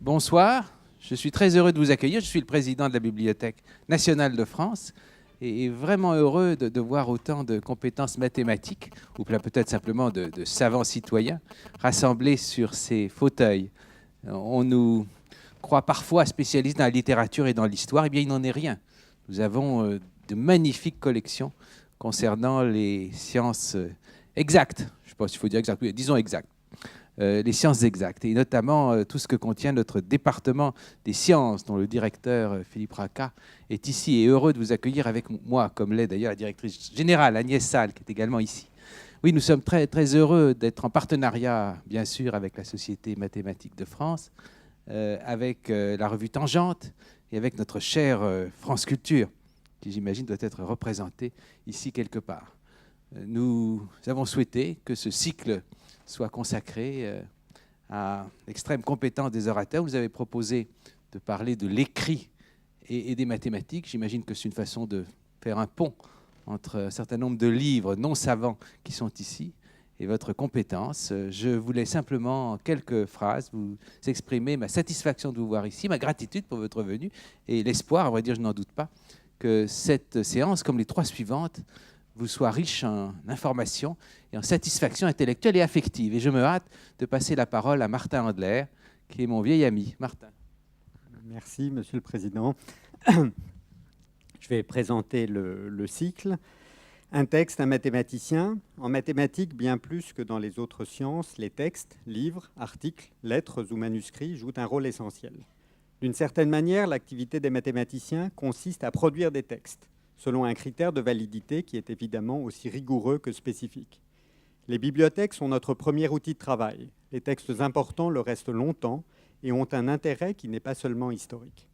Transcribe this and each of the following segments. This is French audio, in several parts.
Bonsoir, je suis très heureux de vous accueillir. Je suis le président de la Bibliothèque nationale de France et vraiment heureux de voir autant de compétences mathématiques, ou peut-être simplement de savants citoyens, rassemblés sur ces fauteuils. On nous croit parfois spécialistes dans la littérature et dans l'histoire. Eh bien, il n'en est rien. Nous avons de magnifiques collections concernant les sciences exactes. Je ne sais pas s'il faut dire exactes, disons exactes. Les sciences exactes, et notamment tout ce que contient notre département des sciences, dont le directeur Philippe Racah est ici et heureux de vous accueillir avec moi, comme l'est d'ailleurs la directrice générale Agnès Salle, qui est également ici. Oui, nous sommes très, très heureux d'être en partenariat, bien sûr, avec la Société mathématique de France, avec la revue Tangente et avec notre chère France Culture, qui j'imagine doit être représentée ici quelque part. Nous avons souhaité que ce cycle soit consacré à l'extrême compétence des orateurs. Vous avez proposé de parler de l'écrit et des mathématiques. J'imagine que c'est une façon de faire un pont entre un certain nombre de livres non savants qui sont ici et votre compétence. Je voulais simplement, en quelques phrases, vous exprimer ma satisfaction de vous voir ici, ma gratitude pour votre venue et l'espoir, à vrai dire, je n'en doute pas, que cette séance, comme les 3 suivantes, vous soit riche en informations et en satisfaction intellectuelle et affective. Et je me hâte de passer la parole à Martin Andler, qui est mon vieil ami. Martin. Merci, Monsieur le Président. Je vais présenter le cycle. Un texte, un mathématicien. En mathématiques, bien plus que dans les autres sciences, les textes, livres, articles, lettres ou manuscrits jouent un rôle essentiel. D'une certaine manière, l'activité des mathématiciens consiste à produire des textes, selon un critère de validité qui est évidemment aussi rigoureux que spécifique. Les bibliothèques sont notre premier outil de travail. Les textes importants le restent longtemps et ont un intérêt qui n'est pas seulement historique.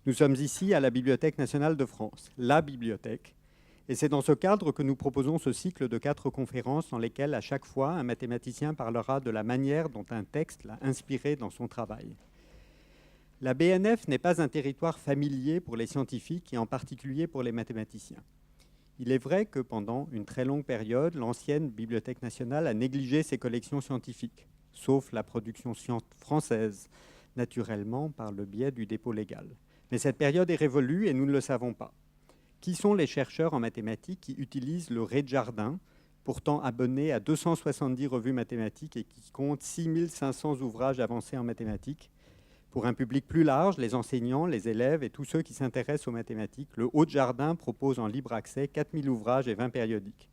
Nous sommes ici à la Bibliothèque nationale de France, la bibliothèque, et c'est dans ce cadre que nous proposons ce cycle de 4 conférences dans lesquelles, à chaque fois, un mathématicien parlera de la manière dont un texte l'a inspiré dans son travail. La BNF n'est pas un territoire familier pour les scientifiques et en particulier pour les mathématiciens. Il est vrai que pendant une très longue période, l'ancienne Bibliothèque nationale a négligé ses collections scientifiques, sauf la production française, naturellement par le biais du dépôt légal. Mais cette période est révolue et nous ne le savons pas. Qui sont les chercheurs en mathématiques qui utilisent le Rez-de-Jardin, pourtant abonné à 270 revues mathématiques et qui compte 6500 ouvrages avancés en mathématiques? Pour un public plus large, les enseignants, les élèves et tous ceux qui s'intéressent aux mathématiques, le Haut-de-Jardin propose en libre accès 4000 ouvrages et 20 périodiques.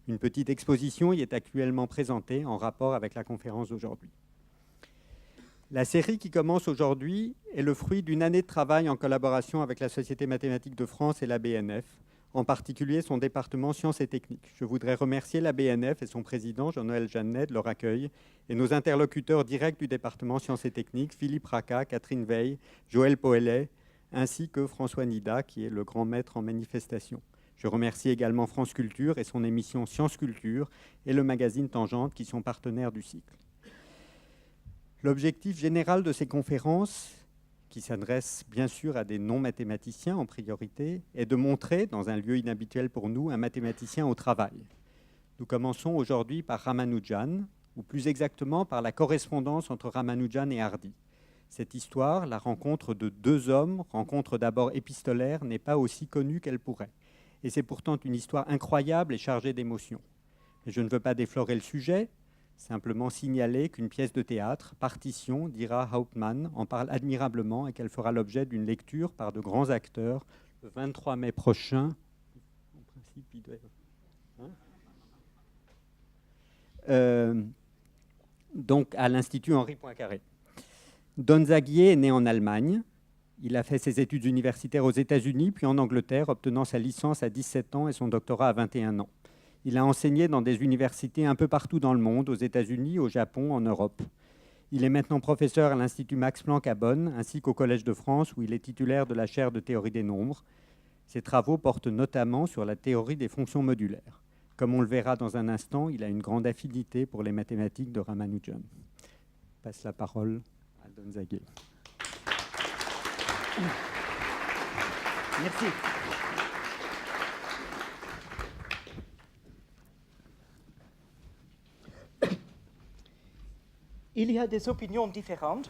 Une petite exposition y est actuellement présentée en rapport avec la conférence d'aujourd'hui. La série qui commence aujourd'hui est le fruit d'une année de travail en collaboration avec la Société mathématique de France et la BNF, en particulier son département sciences et techniques. Je voudrais remercier la BNF et son président, Jean-Noël Jeannet, de leur accueil, et nos interlocuteurs directs du département sciences et techniques, Philippe Racah, Catherine Veil, Joël Poelet, ainsi que François Nida, qui est le grand maître en manifestation. Je remercie également France Culture et son émission Science Culture et le magazine Tangente, qui sont partenaires du cycle. L'objectif général de ces conférences, qui s'adresse bien sûr à des non-mathématiciens en priorité, est de montrer, dans un lieu inhabituel pour nous, un mathématicien au travail. Nous commençons aujourd'hui par Ramanujan, ou plus exactement par la correspondance entre Ramanujan et Hardy. Cette histoire, la rencontre de 2 hommes, rencontre d'abord épistolaire, n'est pas aussi connue qu'elle pourrait. Et c'est pourtant une histoire incroyable et chargée d'émotions. Mais je ne veux pas déflorer le sujet, simplement signaler qu'une pièce de théâtre, Partition, d'Ira Hauptmann, en parle admirablement et qu'elle fera l'objet d'une lecture par de grands acteurs le 23 mai prochain. En principe, il doit être... donc à l'Institut Henri Poincaré. Don Zagier est né en Allemagne. Il a fait ses études universitaires aux États-Unis, puis en Angleterre, obtenant sa licence à 17 ans et son doctorat à 21 ans. Il a enseigné dans des universités un peu partout dans le monde, aux États-Unis, au Japon, en Europe. Il est maintenant professeur à l'Institut Max Planck à Bonn, ainsi qu'au Collège de France, où il est titulaire de la chaire de théorie des nombres. Ses travaux portent notamment sur la théorie des fonctions modulaires. Comme on le verra dans un instant, il a une grande affinité pour les mathématiques de Ramanujan. Je passe la parole à Don Zagier. Merci. Il y a des opinions différentes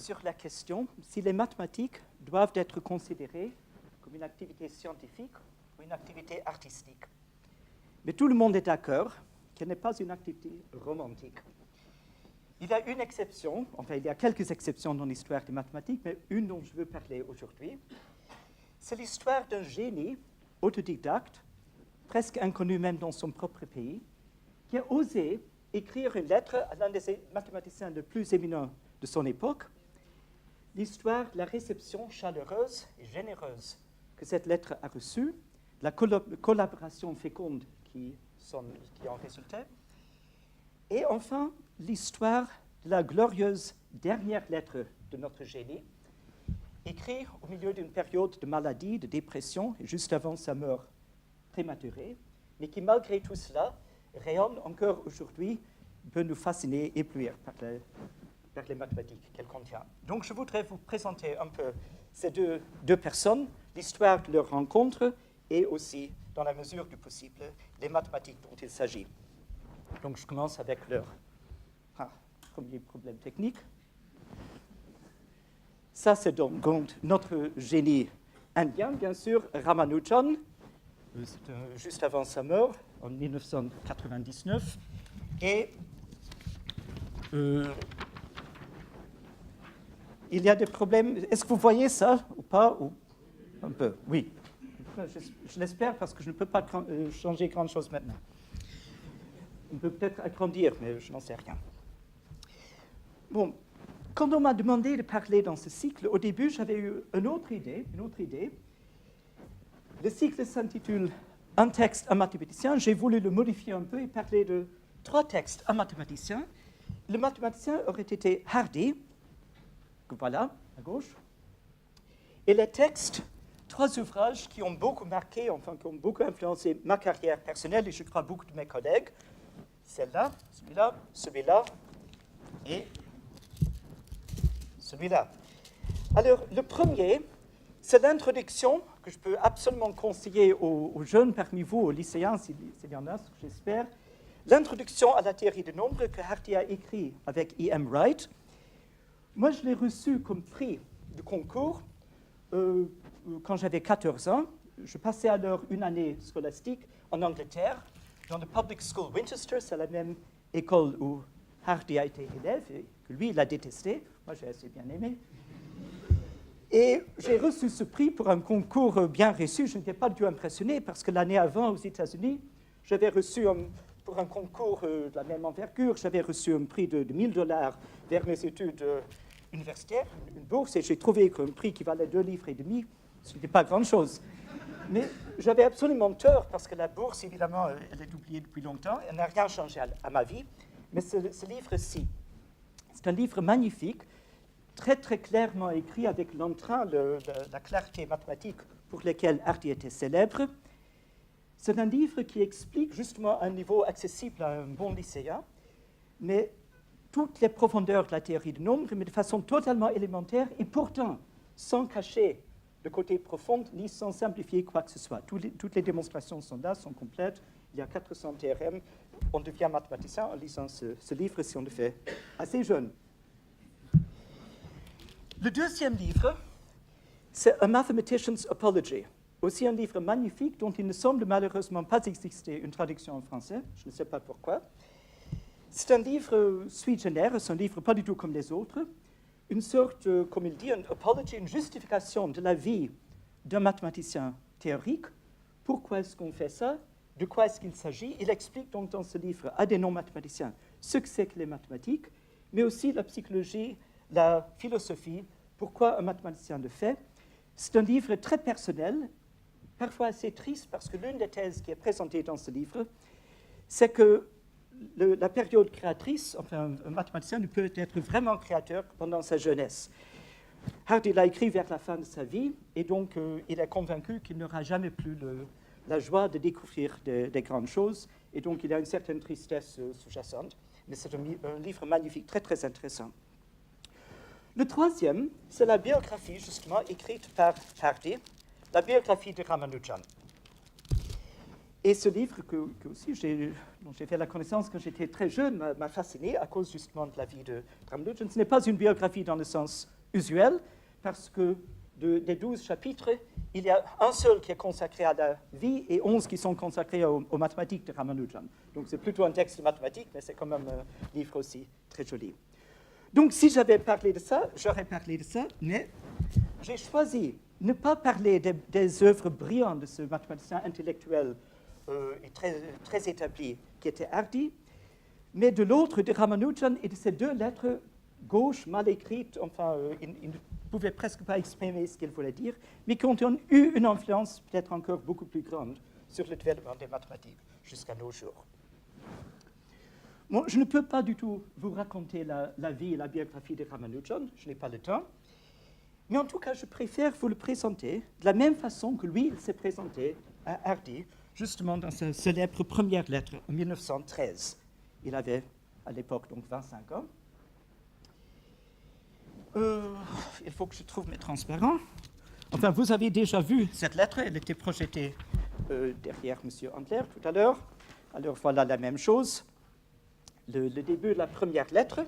sur la question si les mathématiques doivent être considérées comme une activité scientifique ou une activité artistique. Mais tout le monde est d'accord qu'elle n'est pas une activité romantique. Il y a une exception, enfin il y a quelques exceptions dans l'histoire des mathématiques, mais une dont je veux parler aujourd'hui, c'est l'histoire d'un génie autodidacte, presque inconnu même dans son propre pays, qui a osé écrire une lettre à l'un des mathématiciens les plus éminents de son époque, l'histoire de la réception chaleureuse et généreuse que cette lettre a reçue, la collaboration féconde qui en résultait, et enfin l'histoire de la glorieuse dernière lettre de notre génie, écrite au milieu d'une période de maladie, de dépression, juste avant sa mort prématurée, mais qui malgré tout cela rayonne encore aujourd'hui, peut nous fasciner, éblouir par les mathématiques qu'elle contient. Donc je voudrais vous présenter un peu ces deux personnes, l'histoire de leur rencontre et aussi, dans la mesure du possible, les mathématiques dont il s'agit. Donc je commence avec leur premier problème technique. Ça, c'est donc notre génie indien, bien sûr, Ramanujan, juste avant sa mort, en 1999. Et il y a des problèmes. Est-ce que vous voyez ça ou pas ou un peu, oui. Je l'espère parce que je ne peux pas changer grand-chose maintenant. On peut peut-être agrandir, mais je n'en sais rien. Bon, quand on m'a demandé de parler dans ce cycle, au début, j'avais eu une autre idée. Le cycle s'intitule « Un texte, un mathématicien ». J'ai voulu le modifier un peu et parler de 3 textes, un mathématicien. Le mathématicien aurait été Hardy, que voilà, à gauche. Et les textes, 3 ouvrages qui ont beaucoup marqué, enfin qui ont beaucoup influencé ma carrière personnelle et je crois beaucoup de mes collègues. Celle-là, celui-là et celui-là. Alors, le premier, c'est l'introduction que je peux absolument conseiller aux jeunes parmi vous, aux lycéens, s'il y en a, j'espère. L'introduction à la théorie des nombres que Hardy a écrit avec E.M. Wright. Moi, je l'ai reçu comme prix de concours quand j'avais 14 ans. Je passais alors une année scolastique en Angleterre, dans le Public School Winchester, c'est la même école où Hardy a été élève, et que lui, il a détesté. Moi, j'ai assez bien aimé. Et j'ai reçu ce prix pour un concours bien reçu. Je n'étais pas du tout impressionné parce que l'année avant, aux États-Unis, j'avais reçu, pour un concours de la même envergure, j'avais reçu un prix de $1000 vers mes études universitaires, une bourse, et j'ai trouvé qu'un prix qui valait 2,5 livres, ce n'était pas grand-chose. Mais j'avais absolument tort parce que la bourse, évidemment, elle est oubliée depuis longtemps, elle n'a rien changé à ma vie. Mais ce livre-ci, c'est un livre magnifique, très très clairement écrit avec l'entrain, la clarté mathématique pour laquelle Hardy était célèbre. C'est un livre qui explique justement un niveau accessible à un bon lycéen, mais toutes les profondeurs de la théorie du nombre, mais de façon totalement élémentaire et pourtant sans cacher le côté profond ni sans simplifier quoi que ce soit. Toutes les démonstrations sont là, sont complètes. Il y a 400 théorèmes. On devient mathématicien en lisant ce livre si on le fait assez jeune. Le deuxième livre, c'est A Mathematician's Apology, aussi un livre magnifique dont il ne semble malheureusement pas exister une traduction en français, je ne sais pas pourquoi. C'est un livre sui generis, un livre pas du tout comme les autres, une sorte, comme il dit, une apology, une justification de la vie d'un mathématicien théorique. Pourquoi est-ce qu'on fait ça? De quoi est-ce qu'il s'agit? Il explique donc dans ce livre à des non-mathématiciens ce que c'est que les mathématiques, mais aussi la psychologie, la philosophie, pourquoi un mathématicien le fait. C'est un livre très personnel, parfois assez triste, parce que l'une des thèses qui est présentée dans ce livre, c'est que la période créatrice, enfin un mathématicien ne peut être vraiment créateur que pendant sa jeunesse. Hardy l'a écrit vers la fin de sa vie, et donc il est convaincu qu'il n'aura jamais plus la joie de découvrir des grandes choses, et donc il a une certaine tristesse sous-jacente. Mais c'est un livre magnifique, très très intéressant. Le troisième, c'est la biographie, justement, écrite par Hardy, la biographie de Ramanujan. Et ce livre dont j'ai fait la connaissance quand j'étais très jeune m'a fasciné à cause justement de la vie de Ramanujan. Ce n'est pas une biographie dans le sens usuel, parce que des 12 chapitres, il y a un seul qui est consacré à la vie et 11 qui sont consacrés aux mathématiques de Ramanujan. Donc c'est plutôt un texte mathématique, mais c'est quand même un livre aussi très joli. Donc si j'avais parlé de ça, j'aurais parlé de ça, mais j'ai choisi ne pas parler des œuvres brillantes de ce mathématicien intellectuel et très établi qui était Hardy, mais de l'autre, de Ramanujan, et de ces deux lettres gauches mal écrites, enfin, il ne pouvait presque pas exprimer ce qu'il voulait dire, mais qui ont eu une influence peut-être encore beaucoup plus grande sur le développement des mathématiques jusqu'à nos jours. Bon, je ne peux pas du tout vous raconter la vie et la biographie de Ramanujan, je n'ai pas le temps, mais en tout cas, je préfère vous le présenter de la même façon que lui, il s'est présenté à Hardy, justement dans sa célèbre première lettre en 1913. Il avait à l'époque donc 25 ans. Il faut que je trouve mes transparents. Enfin, vous avez déjà vu cette lettre, elle était projetée derrière M. Antler tout à l'heure. Alors voilà la même chose, le début de la première lettre.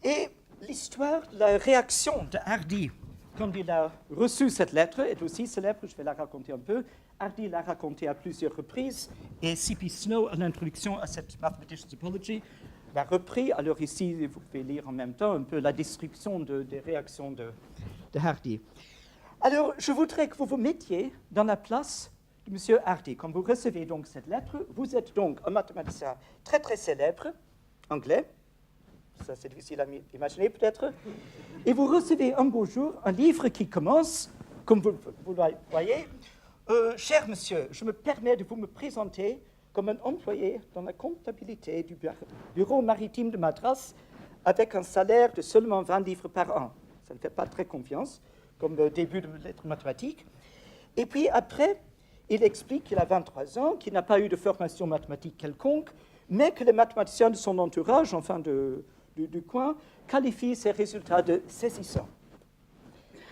Et l'histoire, la réaction de Hardy quand il a reçu cette lettre est aussi célèbre, je vais la raconter un peu. Hardy l'a racontée à plusieurs reprises, et C.P. Snow, à l'introduction à cette Mathematician's Apology, l'a repris. Alors ici, vous pouvez lire en même temps un peu la description des réactions de Hardy. Alors, je voudrais que vous vous mettiez dans la place de M. Hardy. Quand vous recevez donc cette lettre, vous êtes donc un mathématicien très très célèbre, anglais, ça c'est difficile à imaginer peut-être, et vous recevez un beau jour un livre qui commence, comme vous le voyez, cher monsieur, je me permets de vous me présenter comme un employé dans la comptabilité du bureau maritime de Madras avec un salaire de seulement 20 livres par an. Ça ne fait pas très confiance comme début de lettre mathématique. Et puis après, il explique qu'il a 23 ans, qu'il n'a pas eu de formation mathématique quelconque, mais que les mathématiciens de son entourage, enfin du coin, qualifient ses résultats de saisissants.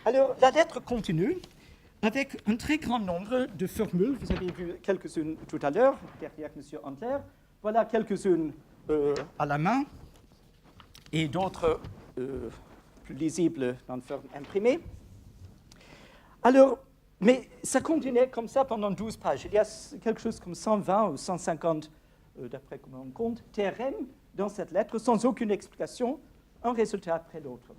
Alors, la lettre continue avec un très grand nombre de formules. Vous avez vu quelques-unes tout à l'heure, derrière M. Antler. Voilà quelques-unes à la main et d'autres plus lisibles dans le forme imprimée. Alors, mais ça continuait comme ça pendant 12 pages. Il y a quelque chose comme 120 ou 150, d'après comment on compte, théorèmes dans cette lettre, sans aucune explication, un résultat après l'autre.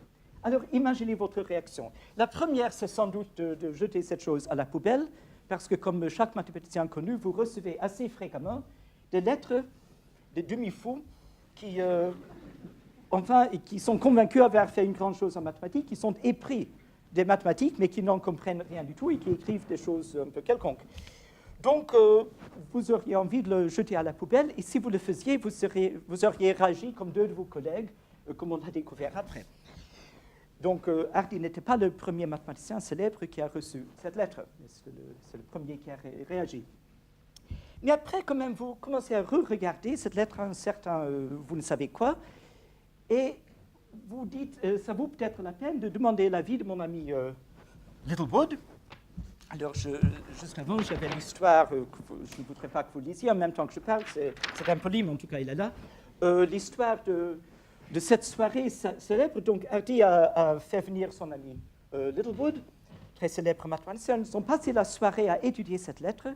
Alors, imaginez votre réaction. La première, c'est sans doute de jeter cette chose à la poubelle, parce que comme chaque mathématicien connu, vous recevez assez fréquemment des lettres de demi-fous qui, qui sont convaincus d'avoir fait une grande chose en mathématiques, qui sont épris des mathématiques, mais qui n'en comprennent rien du tout et qui écrivent des choses un peu quelconques. Donc, vous auriez envie de le jeter à la poubelle, et si vous le faisiez, vous auriez réagi comme deux de vos collègues, comme on l'a découvert après. Donc, Hardy n'était pas le premier mathématicien célèbre qui a reçu cette lettre. C'est le premier qui a réagi. Mais après, quand même, vous commencez à re-regarder cette lettre à un certain vous ne savez quoi, et vous dites, ça vaut peut-être la peine de demander l'avis de mon ami Littlewood. Alors, juste avant, j'avais l'histoire, je ne voudrais pas que vous lisiez en même temps que je parle, c'est impoli, mais en tout cas, il est là. L'histoire de cette soirée célèbre. Donc, Hardy a fait venir son ami Littlewood, très célèbre mathématicien. Ils ont passé la soirée à étudier cette lettre,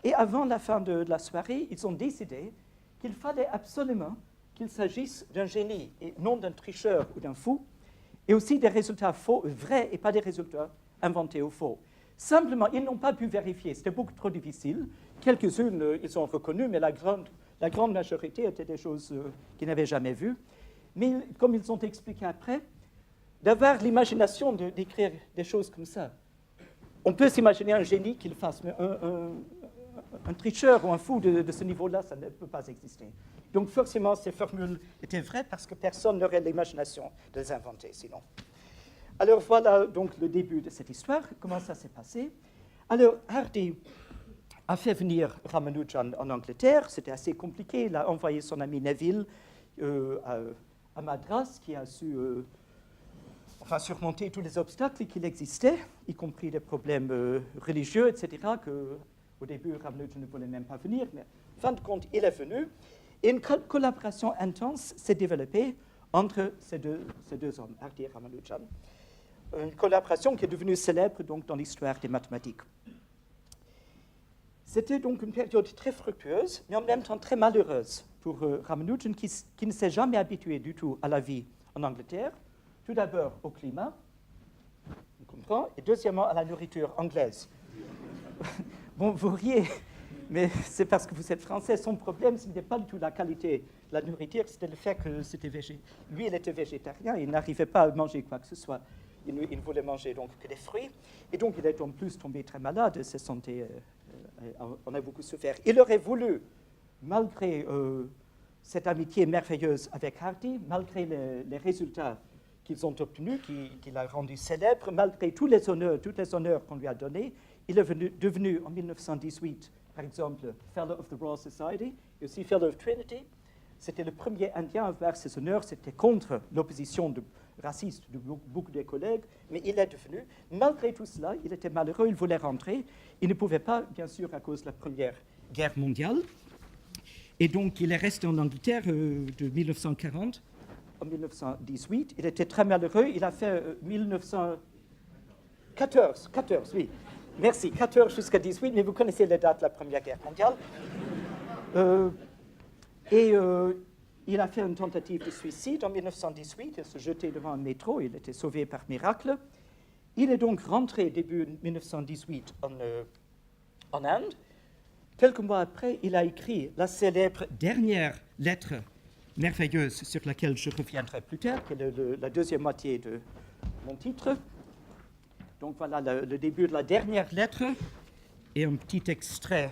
et avant la fin de la soirée, ils ont décidé qu'il fallait absolument qu'il s'agisse d'un génie et non d'un tricheur ou d'un fou, et aussi des résultats faux, vrais, et pas des résultats inventés ou faux. Simplement, ils n'ont pas pu vérifier, c'était beaucoup trop difficile. Quelques-unes, ils ont reconnu, mais la grande majorité étaient des choses qu'ils n'avaient jamais vues. Mais comme ils ont expliqué après, d'avoir l'imagination d'écrire des choses comme ça. On peut s'imaginer un génie qui le fasse, mais un tricheur ou un fou de ce niveau-là, ça ne peut pas exister. Donc forcément, ces formules étaient vraies parce que personne n'aurait l'imagination de les inventer sinon. Alors voilà donc le début de cette histoire, comment ça s'est passé. Alors Hardy a fait venir Ramanujan en Angleterre, c'était assez compliqué, il a envoyé son ami Neville à Madras, qui a su surmonter tous les obstacles qu'il existait, y compris des problèmes religieux, etc., qu'au début Ramanujan ne voulait même pas venir, mais en fin de compte, il est venu. Et une collaboration intense s'est développée entre ces deux hommes, Hardy et Ramanujan. Une collaboration qui est devenue célèbre donc, dans l'histoire des mathématiques. C'était donc une période très fructueuse, mais en même temps très malheureuse pour Ramanujan, qui ne s'est jamais habitué du tout à la vie en Angleterre. Tout d'abord au climat, on comprend, et deuxièmement à la nourriture anglaise. Bon, vous riez, mais c'est parce que vous êtes français. Son problème, ce n'était pas du tout la qualité de la nourriture, c'était le fait que lui, il était végétarien, il n'arrivait pas à manger quoi que ce soit. Il ne voulait manger donc que des fruits, et donc il est en plus tombé très malade, sa santé en a beaucoup souffert. Il aurait voulu, malgré cette amitié merveilleuse avec Hardy, malgré les résultats qu'ils ont obtenus, qu'il a rendus célèbres, malgré tous les honneurs qu'on lui a donnés, il est devenu en 1918, par exemple, Fellow of the Royal Society et aussi Fellow of Trinity. C'était le premier Indien à avoir ces honneurs, c'était contre l'opposition raciste de beaucoup des collègues, mais il est devenu. Malgré tout cela, il était malheureux, il voulait rentrer. Il ne pouvait pas, bien sûr, à cause de la Première Guerre mondiale. Et donc, il est resté en Angleterre de 1940 en 1918. Il était très malheureux. Il a fait 1914, oui. Merci, 14 jusqu'à 18, mais vous connaissez les dates de la Première Guerre mondiale. Il a fait une tentative de suicide en 1918. Il se jetait devant un métro. Il était sauvé par miracle. Il est donc rentré début 1918 en Inde. Quelques mois après, il a écrit la célèbre dernière lettre merveilleuse sur laquelle je reviendrai plus tard, qui est la deuxième moitié de mon titre. Donc voilà le début de la dernière lettre et un petit extrait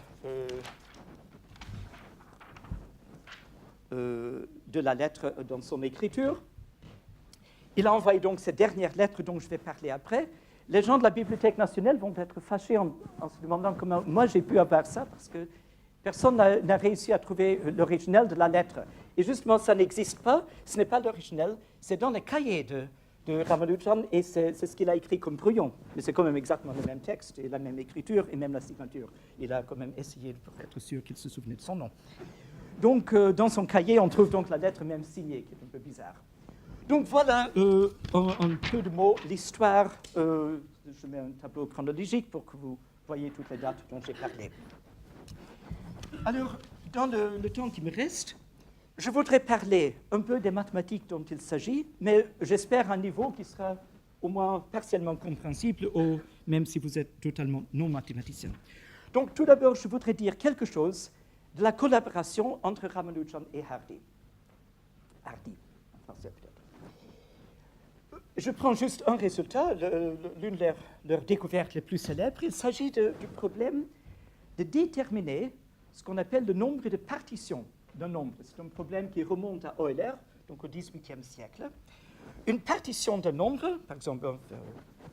de la lettre dans son écriture. Il a envoyé donc cette dernière lettre dont je vais parler après. Les gens de la Bibliothèque nationale vont être fâchés en se demandant comment moi j'ai pu avoir ça, parce que personne n'a réussi à trouver l'original de la lettre. Et justement, ça n'existe pas, ce n'est pas l'original, c'est dans les cahiers de Ramanujan, et c'est ce qu'il a écrit comme brouillon. Mais c'est quand même exactement le même texte, et la même écriture, et même la signature. Il a quand même essayé pour être sûr qu'il se souvenait de son nom. Donc, dans son cahier, on trouve donc la lettre même signée, qui est un peu bizarre. Donc voilà, un peu de mots, l'histoire. Je mets un tableau chronologique pour que vous voyez toutes les dates dont j'ai parlé. Alors, dans le temps qui me reste, je voudrais parler un peu des mathématiques dont il s'agit, mais j'espère à un niveau qui sera au moins partiellement compréhensible, même si vous êtes totalement non mathématicien. Donc, tout d'abord, je voudrais dire quelque chose de la collaboration entre Ramanujan et Hardy. Hardy, en français peut-être. Je prends juste un résultat, l'une de leurs découvertes les plus célèbres. Il s'agit du problème de déterminer ce qu'on appelle le nombre de partitions d'un nombre. C'est un problème qui remonte à Euler, donc au XVIIIe siècle. Une partition d'un nombre, par exemple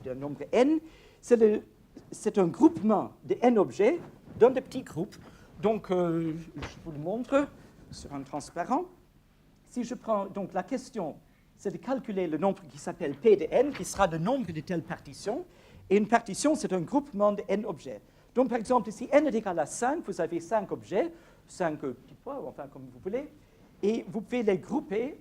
d'un nombre n, c'est un groupement de n objets dans de petits groupes. Donc, je vous le montre sur un transparent. Si je prends donc la question, c'est de calculer le nombre qui s'appelle P de n, qui sera le nombre de telles partitions. Et une partition, c'est un groupement de n objets. Donc, par exemple, si n est égal à 5, vous avez 5 objets, 5 petits poids, enfin comme vous voulez, et vous pouvez les grouper.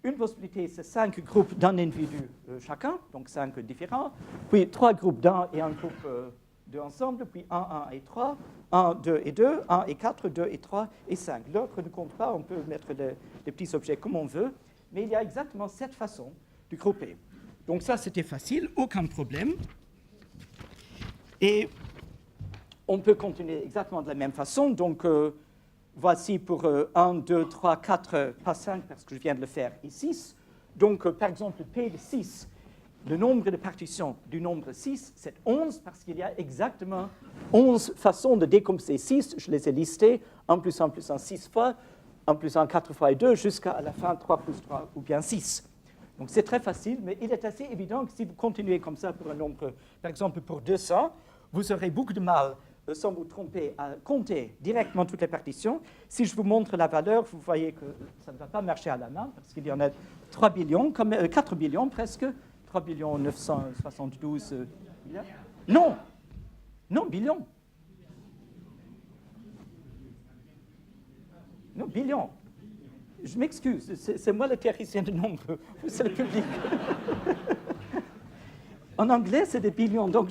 Une possibilité, c'est 5 groupes d'un individu chacun, donc 5 différents, puis 3 groupes d'un et un groupe de ensemble, puis 1, 1 et 3, 1, 2 et 2, 1 et 4, 2 et 3 et 5. L'autre ne compte pas, on peut mettre les petits objets comme on veut, mais il y a exactement cette façon de grouper. Donc ça, c'était facile, aucun problème. Et on peut continuer exactement de la même façon. Donc voici pour 1, 2, 3, 4, pas 5 parce que je viens de le faire, et 6. Donc par exemple, P de 6, le nombre de partitions du nombre 6, c'est 11 parce qu'il y a exactement 11 façons de décomposer 6. Je les ai listées, 1 plus 1 plus 1, 6 fois, 1 plus 1, 4 fois et 2, jusqu'à la fin 3 plus 3 ou bien 6. Donc c'est très facile, mais il est assez évident que si vous continuez comme ça pour un nombre, par exemple pour 200, vous aurez beaucoup de mal, sans vous tromper, à compter directement toutes les partitions. Si je vous montre la valeur, vous voyez que ça ne va pas marcher à la main, parce qu'il y en a 3 billions, 4 billions presque, 3 billions 972 milliards. Non, non, billions. Non, billions. Je m'excuse, c'est moi le théoricien de nombres, c'est le public. En anglais, c'est des billions, donc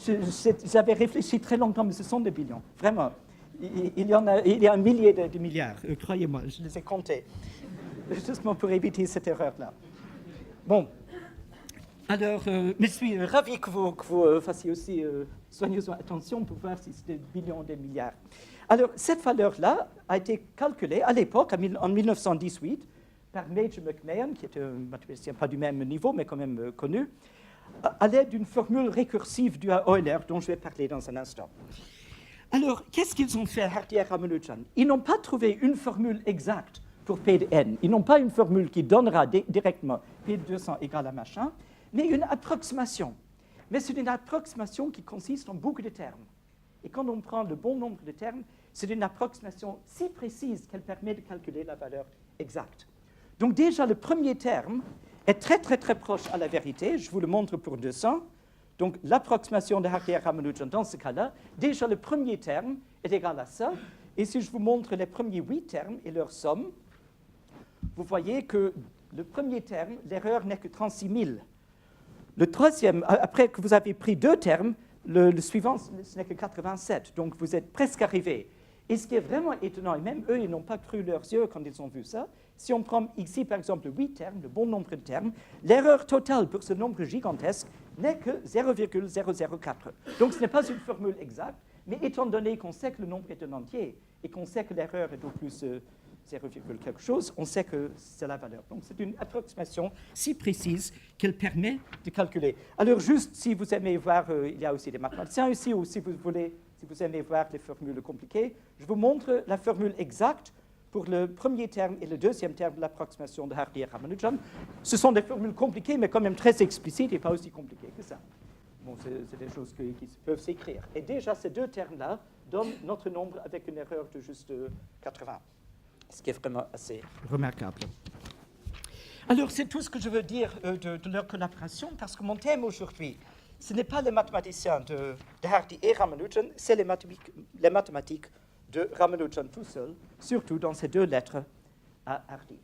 j'avais réfléchi très longtemps, mais ce sont des billions, vraiment. Il y a un millier de milliards, croyez-moi, je les ai comptés, justement pour éviter cette erreur-là. Bon, alors, mais je suis ravi que vous fassiez aussi soigneusement attention pour voir si c'est des billions ou des milliards. Alors, cette valeur-là a été calculée à l'époque, en 1918, par Major McMahon, qui était un mathématicien pas du même niveau, mais quand même connu, à l'aide d'une formule récursive due à Euler, dont je vais parler dans un instant. Alors, qu'est-ce qu'ils ont fait, Hardy et Ramanujan? Ils n'ont pas trouvé une formule exacte pour P de n. Ils n'ont pas une formule qui donnera directement P de 200 égale à machin, mais une approximation. Mais c'est une approximation qui consiste en boucle de termes. Et quand on prend le bon nombre de termes, c'est une approximation si précise qu'elle permet de calculer la valeur exacte. Donc déjà, le premier terme est très, très, très proche à la vérité. Je vous le montre pour 200. Donc, l'approximation de Hardy et Ramanujan, dans ce cas-là, déjà le premier terme est égal à ça. Et si je vous montre les premiers 8 termes et leur somme, vous voyez que le premier terme, l'erreur n'est que 36 000. Le troisième, après que vous avez pris 2 termes, le suivant, ce n'est que 87. Donc, vous êtes presque arrivé. Et ce qui est vraiment étonnant, et même eux, ils n'ont pas cru leurs yeux quand ils ont vu ça, si on prend ici, par exemple, 8 termes, le bon nombre de termes, l'erreur totale pour ce nombre gigantesque n'est que 0,004. Donc, ce n'est pas une formule exacte, mais étant donné qu'on sait que le nombre est un entier et qu'on sait que l'erreur est au plus 0, quelque chose, on sait que c'est la valeur. Donc, c'est une approximation si précise qu'elle permet de calculer. Alors, juste si vous aimez voir, il y a aussi des mathématiciens ici, ou si vous aimez voir les formules compliquées, je vous montre la formule exacte pour le premier terme et le deuxième terme de l'approximation de Hardy et Ramanujan. Ce sont des formules compliquées, mais quand même très explicites et pas aussi compliquées que ça. Bon, c'est des choses qui peuvent s'écrire. Et déjà, ces 2 termes-là donnent notre nombre avec une erreur de juste 80, ce qui est vraiment assez remarquable. Alors, c'est tout ce que je veux dire de leur collaboration, parce que mon thème aujourd'hui, ce n'est pas les mathématiciens de Hardy et Ramanujan, c'est les mathématiques de Ramanujan tout seul, surtout dans ces 2 lettres à Hardy.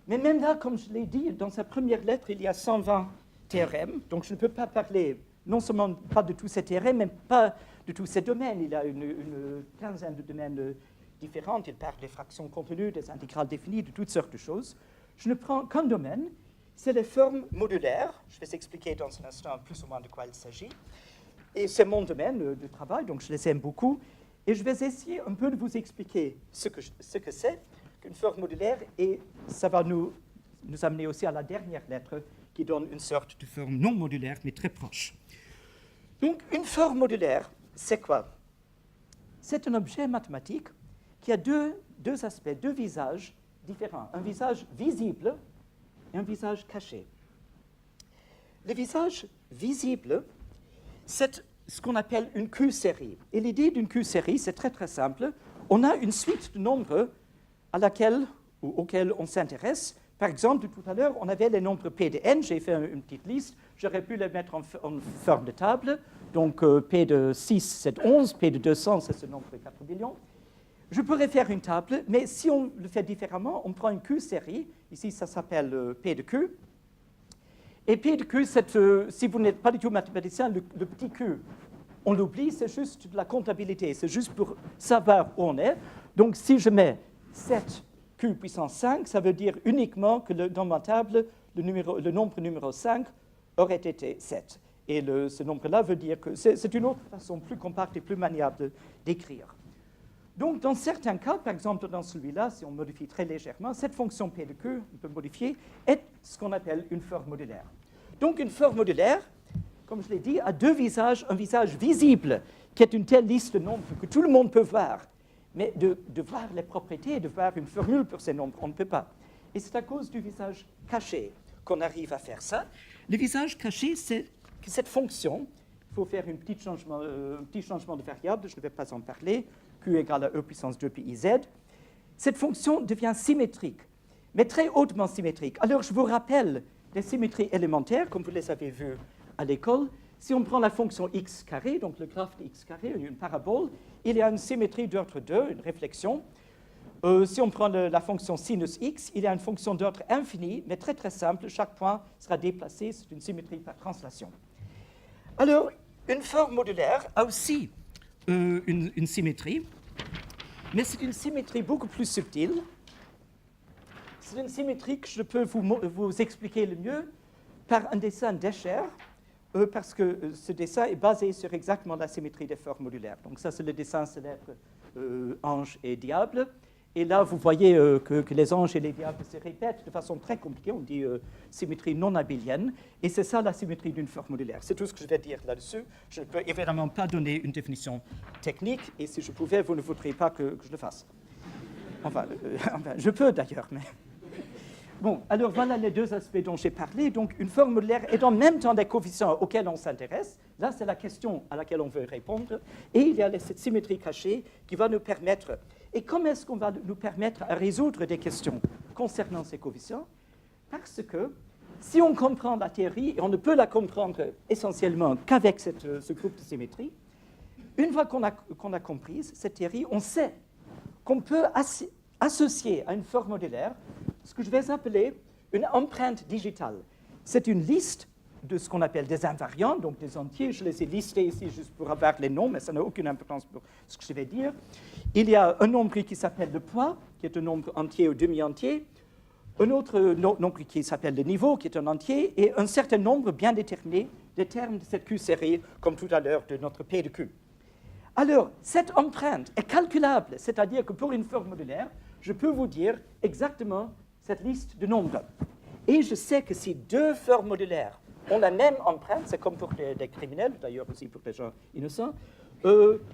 Mais même là, comme je l'ai dit, dans sa première lettre, il y a 120 théorèmes, donc je ne peux pas parler non seulement pas de tous ces théorèmes, mais pas de tous ces domaines. Il y a une quinzaine de domaines différents. Il parle des fractions contenues, des intégrales définies, de toutes sortes de choses. Je ne prends qu'un domaine, c'est les formes modulaires. Je vais expliquer dans un instant plus ou moins de quoi il s'agit. Et c'est mon domaine de travail, donc je les aime beaucoup. Et je vais essayer un peu de vous expliquer ce que c'est qu'une forme modulaire, et ça va nous amener aussi à la dernière lettre qui donne une sorte de forme non modulaire, mais très proche. Donc, une forme modulaire, c'est quoi? C'est un objet mathématique qui a deux aspects, 2 visages différents. Un visage visible et un visage caché. Le visage visible, c'est ce qu'on appelle une Q-série. Et l'idée d'une Q-série, c'est très très simple. On a une suite de nombres auxquels on s'intéresse. Par exemple, tout à l'heure, on avait les nombres P de n. J'ai fait une petite liste. J'aurais pu les mettre en forme de table. Donc, P de 6, c'est 11. P de 200, c'est ce nombre de 4 billions. Je pourrais faire une table, mais si on le fait différemment, on prend une Q-série. Ici, ça s'appelle P de Q. Et P de Q, si vous n'êtes pas du tout mathématicien, le petit q, on l'oublie, c'est juste de la comptabilité, c'est juste pour savoir où on est. Donc, si je mets 7q puissance 5, ça veut dire uniquement que dans ma table, le nombre numéro 5 aurait été 7. Et ce nombre-là veut dire que c'est une autre façon plus compacte et plus maniable d'écrire. Donc, dans certains cas, par exemple dans celui-là, si on modifie très légèrement, cette fonction P de Q, on peut modifier, est ce qu'on appelle une forme modulaire. Donc, une forme modulaire, comme je l'ai dit, a 2 visages. Un visage visible, qui est une telle liste de nombres que tout le monde peut voir, mais de voir les propriétés, de voir une formule pour ces nombres, on ne peut pas. Et c'est à cause du visage caché qu'on arrive à faire ça. Le visage caché, c'est que cette fonction, il faut faire un petit changement de variable, je ne vais pas en parler, q égale à e puissance 2 pi z, cette fonction devient symétrique, mais très hautement symétrique. Alors, je vous rappelle les symétries élémentaires, comme vous les avez vues à l'école. Si on prend la fonction x carré, donc le graphe de x carré, une parabole, il y a une symétrie d'ordre 2, une réflexion. Si on prend la fonction sinus x, il y a une fonction d'ordre infini, mais très très simple. Chaque point sera déplacé, c'est une symétrie par translation. Alors, une forme modulaire a aussi une symétrie, mais c'est une symétrie beaucoup plus subtile. C'est une symétrie que je peux vous expliquer le mieux par un dessin d'Escher, parce que ce dessin est basé sur exactement la symétrie des formes modulaires. Donc ça, c'est le dessin célèbre ange et diable. Et là, vous voyez que les anges et les diables se répètent de façon très compliquée. On dit symétrie non abélienne. Et c'est ça la symétrie d'une forme modulaire. C'est tout ce que je vais dire là-dessus. Je ne peux évidemment pas donner une définition technique. Et si je pouvais, vous ne voudriez pas que je le fasse. Enfin, je peux d'ailleurs, mais... Bon, alors voilà les deux aspects dont j'ai parlé. Donc, une forme modulaire est en même temps des coefficients auxquels on s'intéresse. Là, c'est la question à laquelle on veut répondre. Et il y a cette symétrie cachée qui va nous permettre... Et comment est-ce qu'on va nous permettre à résoudre des questions concernant ces coefficients? Parce que si on comprend la théorie, et on ne peut la comprendre essentiellement qu'avec ce groupe de symétrie, une fois qu'on a compris cette théorie, on sait qu'on peut associer à une forme modulaire ce que je vais appeler une empreinte digitale. C'est une liste de ce qu'on appelle des invariants, donc des entiers. Je les ai listés ici juste pour avoir les noms, mais ça n'a aucune importance pour ce que je vais dire. Il y a un nombre qui s'appelle le poids, qui est un nombre entier ou demi-entier, un autre nombre qui s'appelle le niveau, qui est un entier, et un certain nombre bien déterminé des termes de cette Q-série, comme tout à l'heure de notre P de Q. Alors, cette empreinte est calculable, c'est-à-dire que pour une forme modulaire, je peux vous dire exactement cette liste de nombres. Et je sais que si deux formes modulaires ont la même empreinte, c'est comme pour des criminels, d'ailleurs aussi pour des gens innocents,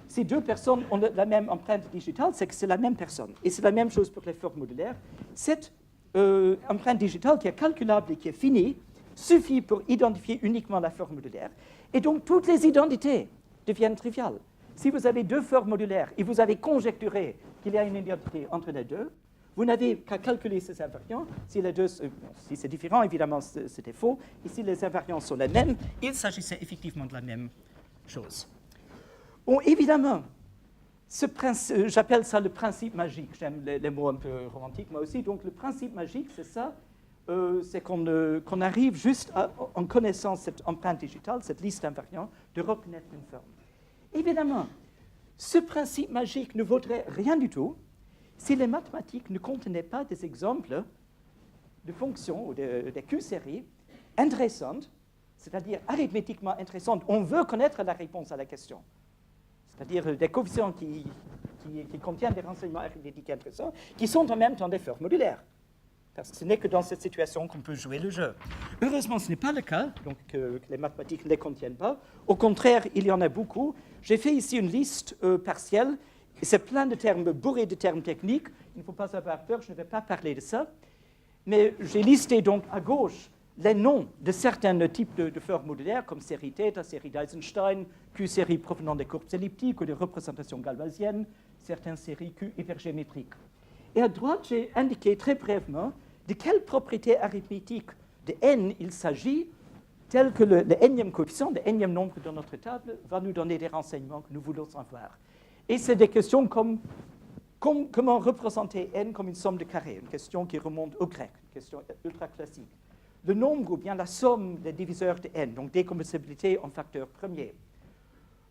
si deux personnes ont la même empreinte digitale, c'est que c'est la même personne. Et c'est la même chose pour les formes modulaires. Cette empreinte digitale qui est calculable et qui est finie suffit pour identifier uniquement la forme modulaire. Et donc toutes les identités deviennent triviales. Si vous avez deux formes modulaires et vous avez conjecturé qu'il y a une identité entre les deux, vous n'avez qu'à calculer ces invariants. Si les deux, si c'est différent, évidemment, c'était faux. Et si les invariants sont les mêmes, il s'agissait effectivement de la même chose. Bon, évidemment, j'appelle ça le principe magique. J'aime les mots un peu romantiques, moi aussi. Donc, le principe magique, c'est ça. C'est qu'on arrive juste, en connaissant cette empreinte digitale, cette liste d'invariants, de reconnaître une forme. Évidemment, ce principe magique ne vaudrait rien du tout si les mathématiques ne contenaient pas des exemples de fonctions ou des Q-séries intéressantes, c'est-à-dire arithmétiquement intéressantes. On veut connaître la réponse à la question. C'est-à-dire des coefficients qui contiennent des renseignements arithmétiques intéressants, qui sont en même temps des formes modulaires. Parce que ce n'est que dans cette situation qu'on peut jouer le jeu. Heureusement, ce n'est pas le cas, donc que les mathématiques ne les contiennent pas. Au contraire, il y en a beaucoup. J'ai fait ici une liste partielle. C'est plein de termes bourrés de termes techniques. Il ne faut pas avoir peur, je ne vais pas parler de ça. Mais j'ai listé donc à gauche les noms de certains types de formes modulaires, comme série θ, série d'Eisenstein, Q-série provenant des courbes elliptiques ou des représentations galvasiennes, certaines séries Q hypergéométriques. Et à droite, j'ai indiqué très brièvement de quelle propriété arithmétique de n il s'agit, tel que le nème coefficient, le nème nombre de notre table, va nous donner des renseignements que nous voulons savoir. Et c'est des questions comme comment représenter n comme une somme de carrés, une question qui remonte au grec, une question ultra classique. Le nombre ou bien la somme des diviseurs de n, donc décomposabilité en facteur premier.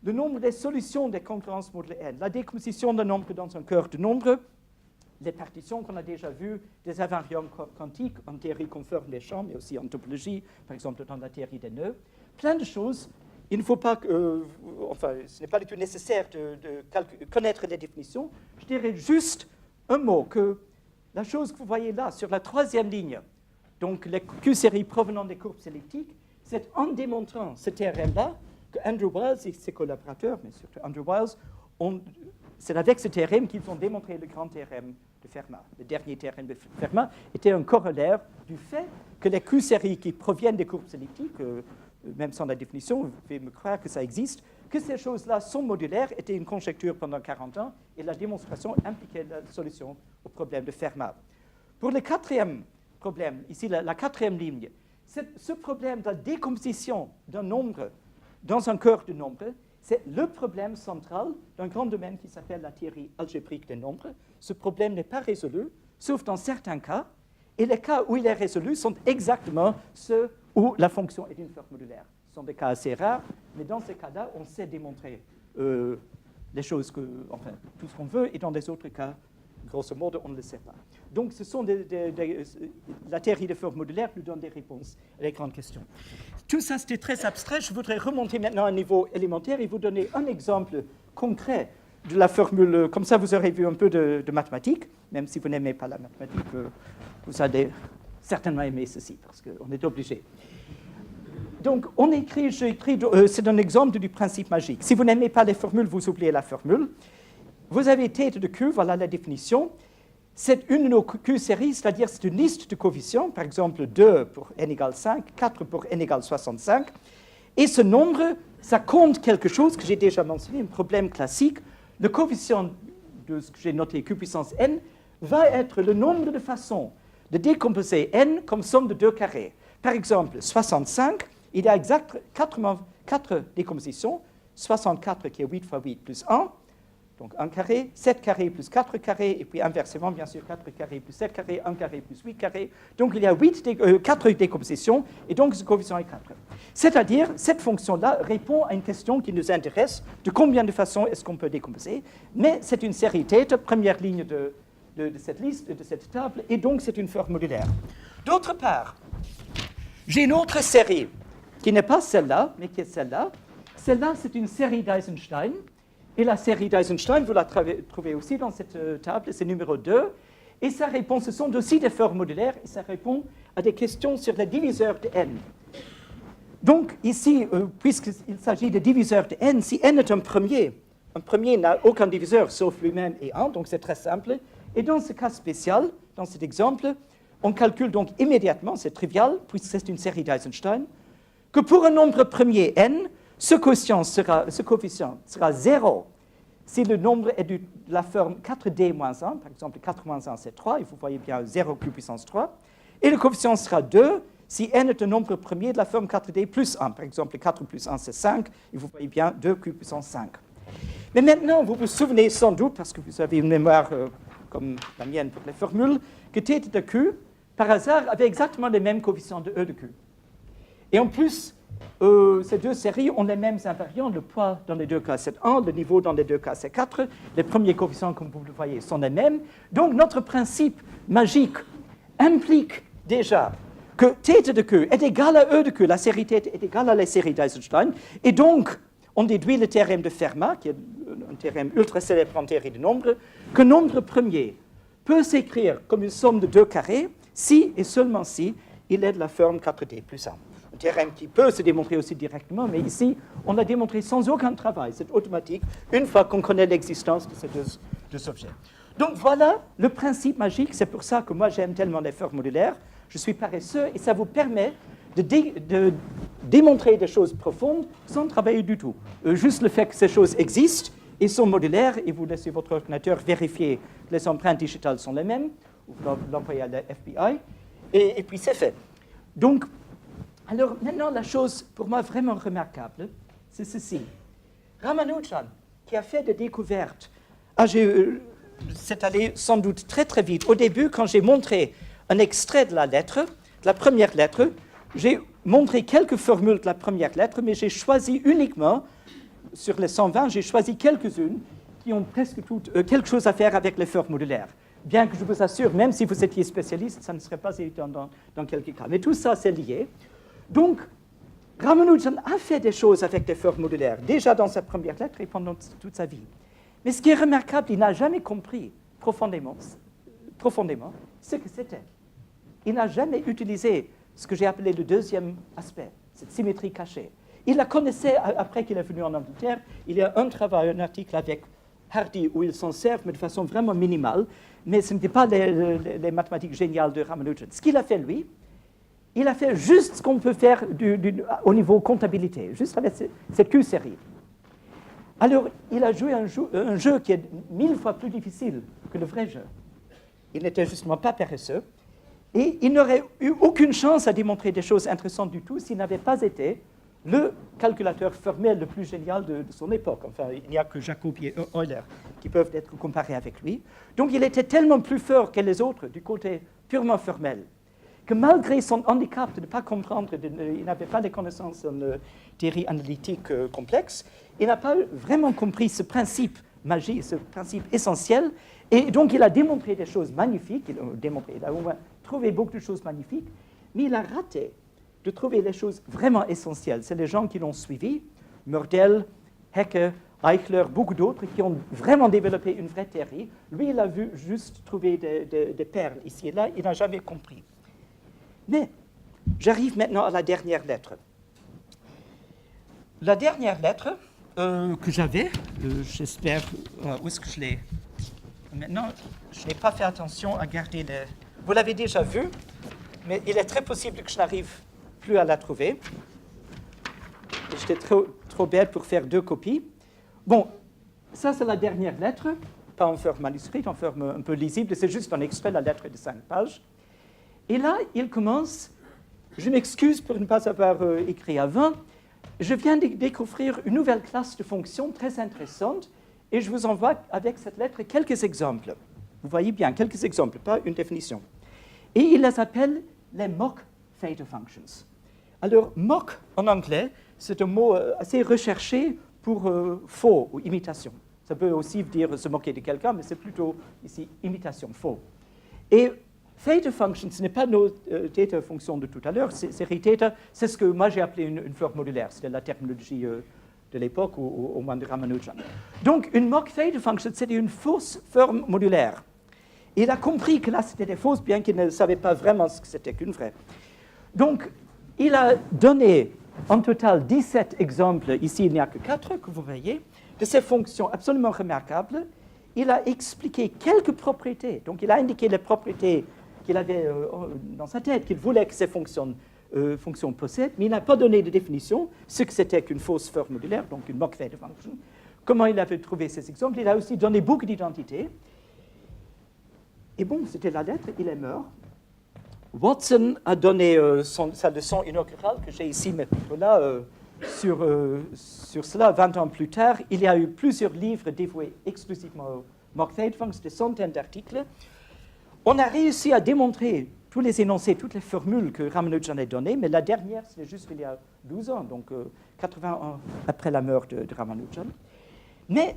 Le nombre des solutions des concurrences modulo n, la décomposition d'un nombre dans un cœur de nombre, les partitions qu'on a déjà vues, des invariants quantiques en théorie conforme des champs, mais aussi en topologie, par exemple dans la théorie des nœuds. Plein de choses. Il ne faut pas ce n'est pas du tout nécessaire de connaître les définitions. Je dirais juste un mot, que la chose que vous voyez là, sur la troisième ligne, donc les Q-séries provenant des courbes elliptiques, c'est en démontrant ce théorème-là que Andrew Wiles et ses collaborateurs, mais surtout Andrew Wiles, c'est avec ce théorème qu'ils ont démontré le grand théorème de Fermat. Le dernier théorème de Fermat était un corollaire du fait que les Q-séries qui proviennent des courbes elliptiques, même sans la définition, vous pouvez me croire que ça existe, que ces choses-là sont modulaires, était une conjecture pendant 40 ans, et la démonstration impliquait la solution au problème de Fermat. Pour le quatrième problème, ici la quatrième ligne, ce problème de la décomposition d'un nombre dans un cœur de nombre C'est le problème central d'un grand domaine qui s'appelle la théorie algébrique des nombres. Ce problème n'est pas résolu, sauf dans certains cas. Et les cas où il est résolu sont exactement ceux où la fonction est une forme modulaire. Ce sont des cas assez rares, mais dans ces cas-là, on sait démontrer les choses, enfin, tout ce qu'on veut, et dans les autres cas, grosso modo, on ne le sait pas. Donc, la théorie des formes modulaires nous donne des réponses à les grandes questions. Tout ça, c'était très abstrait. Je voudrais remonter maintenant à un niveau élémentaire et vous donner un exemple concret de la formule. Comme ça, vous aurez vu un peu de mathématiques, même si vous n'aimez pas la mathématique, vous allez certainement aimer ceci, parce qu'on est obligé. Donc, c'est un exemple du principe magique. Si vous n'aimez pas les formules, vous oubliez la formule. Vous avez θ de Q, voilà la définition. C'est une de nos Q-séries, c'est-à-dire c'est une liste de coefficients, par exemple 2 pour n égale 5, 4 pour n égale 65. Et ce nombre, ça compte quelque chose que j'ai déjà mentionné, un problème classique. Le coefficient de ce que j'ai noté, Q puissance n, va être le nombre de façons de décomposer n comme somme de 2 carrés. Par exemple, 65, il y a exactement 4 décompositions, 64 qui est 8 fois 8 plus 1, donc 1 carré, 7 carrés plus 4 carrés, et puis inversement, bien sûr, 4 carrés plus 7 carrés, 1 carré plus 8 carrés. Donc il y a 4 décompositions, et donc ce coefficient est 4. C'est-à-dire, cette fonction-là répond à une question qui nous intéresse, de combien de façons est-ce qu'on peut décomposer, mais c'est une série θ, première ligne de cette liste, de cette table, et donc c'est une forme modulaire. D'autre part, j'ai une autre série, qui n'est pas celle-là, mais qui est celle-là. Celle-là, c'est une série d'Eisenstein. Et la série d'Eisenstein, vous la trouvez aussi dans cette table, c'est numéro 2. Et ça répond, ce sont aussi des formes modulaires, et ça répond à des questions sur les diviseurs de n. Donc ici, puisqu'il s'agit de diviseurs de n, si n est un premier n'a aucun diviseur sauf lui-même et 1, donc c'est très simple. Et dans ce cas spécial, dans cet exemple, on calcule donc immédiatement, c'est trivial, puisque c'est une série d'Eisenstein, que pour un nombre premier n, ce coefficient sera 0 si le nombre est de la forme 4d moins 1, par exemple 4 moins 1 c'est 3, et vous voyez bien 0 q puissance 3, et le coefficient sera 2 si n est un nombre premier de la forme 4d plus 1, par exemple 4 plus 1 c'est 5, et vous voyez bien 2q puissance 5. Mais maintenant, vous vous souvenez sans doute, parce que vous avez une mémoire comme la mienne pour les formules, que θ de q, par hasard, avait exactement les mêmes coefficients de E de q. Et en plus, ces deux séries ont les mêmes invariants. Le poids dans les deux cas, c'est 1. Le niveau dans les deux cas, c'est 4. Les premiers coefficients, comme vous le voyez, sont les mêmes. Donc, notre principe magique implique déjà que θ de q est égal à E de q. La série θ est égale à la série d'Eisenstein. Et donc, on déduit le théorème de Fermat, qui est un théorème ultra célèbre en théorie des nombres, que nombre premier peut s'écrire comme une somme de 2 carrés si et seulement si il est de la forme 4d plus 1. Un théorème qui peut se démontrer aussi directement, mais ici, on l'a démontré sans aucun travail. C'est automatique, une fois qu'on connaît l'existence de ces deux objets. Donc voilà le principe magique. C'est pour ça que moi, j'aime tellement les formes modulaires. Je suis paresseux et ça vous permet de démontrer des choses profondes sans travailler du tout. Juste le fait que ces choses existent et sont modulaires, et vous laissez votre ordinateur vérifier que les empreintes digitales sont les mêmes, ou vous l'envoyez à la FBI, et puis c'est fait. Donc, alors maintenant, la chose pour moi vraiment remarquable, c'est ceci. Ramanujan, qui a fait des découvertes, c'est allé sans doute très très vite. Au début, quand j'ai montré un extrait de la lettre, de la première lettre, j'ai montré quelques formules de la première lettre, mais j'ai choisi uniquement, sur les 120, j'ai choisi quelques-unes qui ont presque toutes quelque chose à faire avec les formes modulaires. Bien que je vous assure, même si vous étiez spécialiste, ça ne serait pas évident dans quelques cas. Mais tout ça, c'est lié. Donc, Ramanujan a fait des choses avec les formes modulaires, déjà dans sa première lettre et pendant toute sa vie. Mais ce qui est remarquable, il n'a jamais compris profondément ce que c'était. Il n'a jamais utilisé ce que j'ai appelé le deuxième aspect, cette symétrie cachée. Il la connaissait après qu'il est venu en Angleterre. Il y a un travail, un article avec Hardy où ils s'en servent, mais de façon vraiment minimale. Mais ce n'était pas les mathématiques géniales de Ramanujan. Ce qu'il a fait, lui, il a fait juste ce qu'on peut faire au niveau comptabilité, juste avec cette Q-série. Alors, il a joué un jeu qui est 1000 fois plus difficile que le vrai jeu. Il n'était justement pas paresseux. Et il n'aurait eu aucune chance à démontrer des choses intéressantes du tout s'il n'avait pas été le calculateur formel le plus génial de son époque. Enfin, il n'y a que Jacobi et Euler qui peuvent être comparés avec lui. Donc il était tellement plus fort que les autres du côté purement formel, que malgré son handicap de ne pas comprendre, il n'avait pas de connaissances en théorie analytique complexe, il n'a pas vraiment compris ce principe magique, ce principe essentiel, et donc il a démontré des choses magnifiques, il a au moins trouvé beaucoup de choses magnifiques, mais il a raté de trouver les choses vraiment essentielles. C'est les gens qui l'ont suivi, Mordell, Hecke, Eichler, beaucoup d'autres, qui ont vraiment développé une vraie théorie. Lui, il a vu juste trouver des perles ici et là, il n'a jamais compris. Mais j'arrive maintenant à la dernière lettre. La dernière lettre que j'avais, j'espère, où est-ce que je l'ai? Maintenant, je n'ai pas fait attention à garder les... Vous l'avez déjà vu, mais il est très possible que je n'arrive plus à la trouver. J'étais trop bête pour faire 2 copies. Bon, ça c'est la dernière lettre, pas en forme manuscrite, en forme un peu lisible, c'est juste un extrait de la lettre de 5 pages. Et là, il commence, je m'excuse pour ne pas avoir écrit avant, je viens de découvrir une nouvelle classe de fonctions très intéressante et je vous envoie avec cette lettre quelques exemples. Vous voyez bien, quelques exemples, pas une définition. Et il les appelle les mock theta functions. Alors, mock en anglais, c'est un mot assez recherché pour faux ou imitation. Ça peut aussi dire se moquer de quelqu'un, mais c'est plutôt ici imitation, faux. Et theta function, ce n'est pas nos theta fonctions de tout à l'heure, série theta, c'est ce que moi j'ai appelé une forme modulaire, c'était la terminologie de l'époque, ou au moins de Ramanujan. Donc, une mock theta function, c'était une fausse forme modulaire. Et il a compris que là, c'était des fausses, bien qu'il ne savait pas vraiment ce que c'était qu'une vraie. Donc, il a donné en total 17 exemples, ici il n'y a que 4 que vous voyez, de ces fonctions absolument remarquables. Il a expliqué quelques propriétés, donc il a indiqué les propriétés qu'il avait dans sa tête, qu'il voulait que ces fonctions possèdent, mais il n'a pas donné de définition, ce que c'était qu'une fausse forme modulaire, donc une mock theta function. Comment il avait trouvé ces exemples? Il a aussi donné beaucoup d'identités. Et bon, c'était la lettre, il est mort. Watson a donné sa leçon inaugurale que j'ai ici maintenant là, sur cela 20 ans plus tard. Il y a eu plusieurs livres dévoués exclusivement aux mock theta functions, des centaines d'articles. On a réussi à démontrer tous les énoncés, toutes les formules que Ramanujan a données, mais la dernière, c'était juste il y a 12 ans, donc 80 ans après la mort de Ramanujan. Mais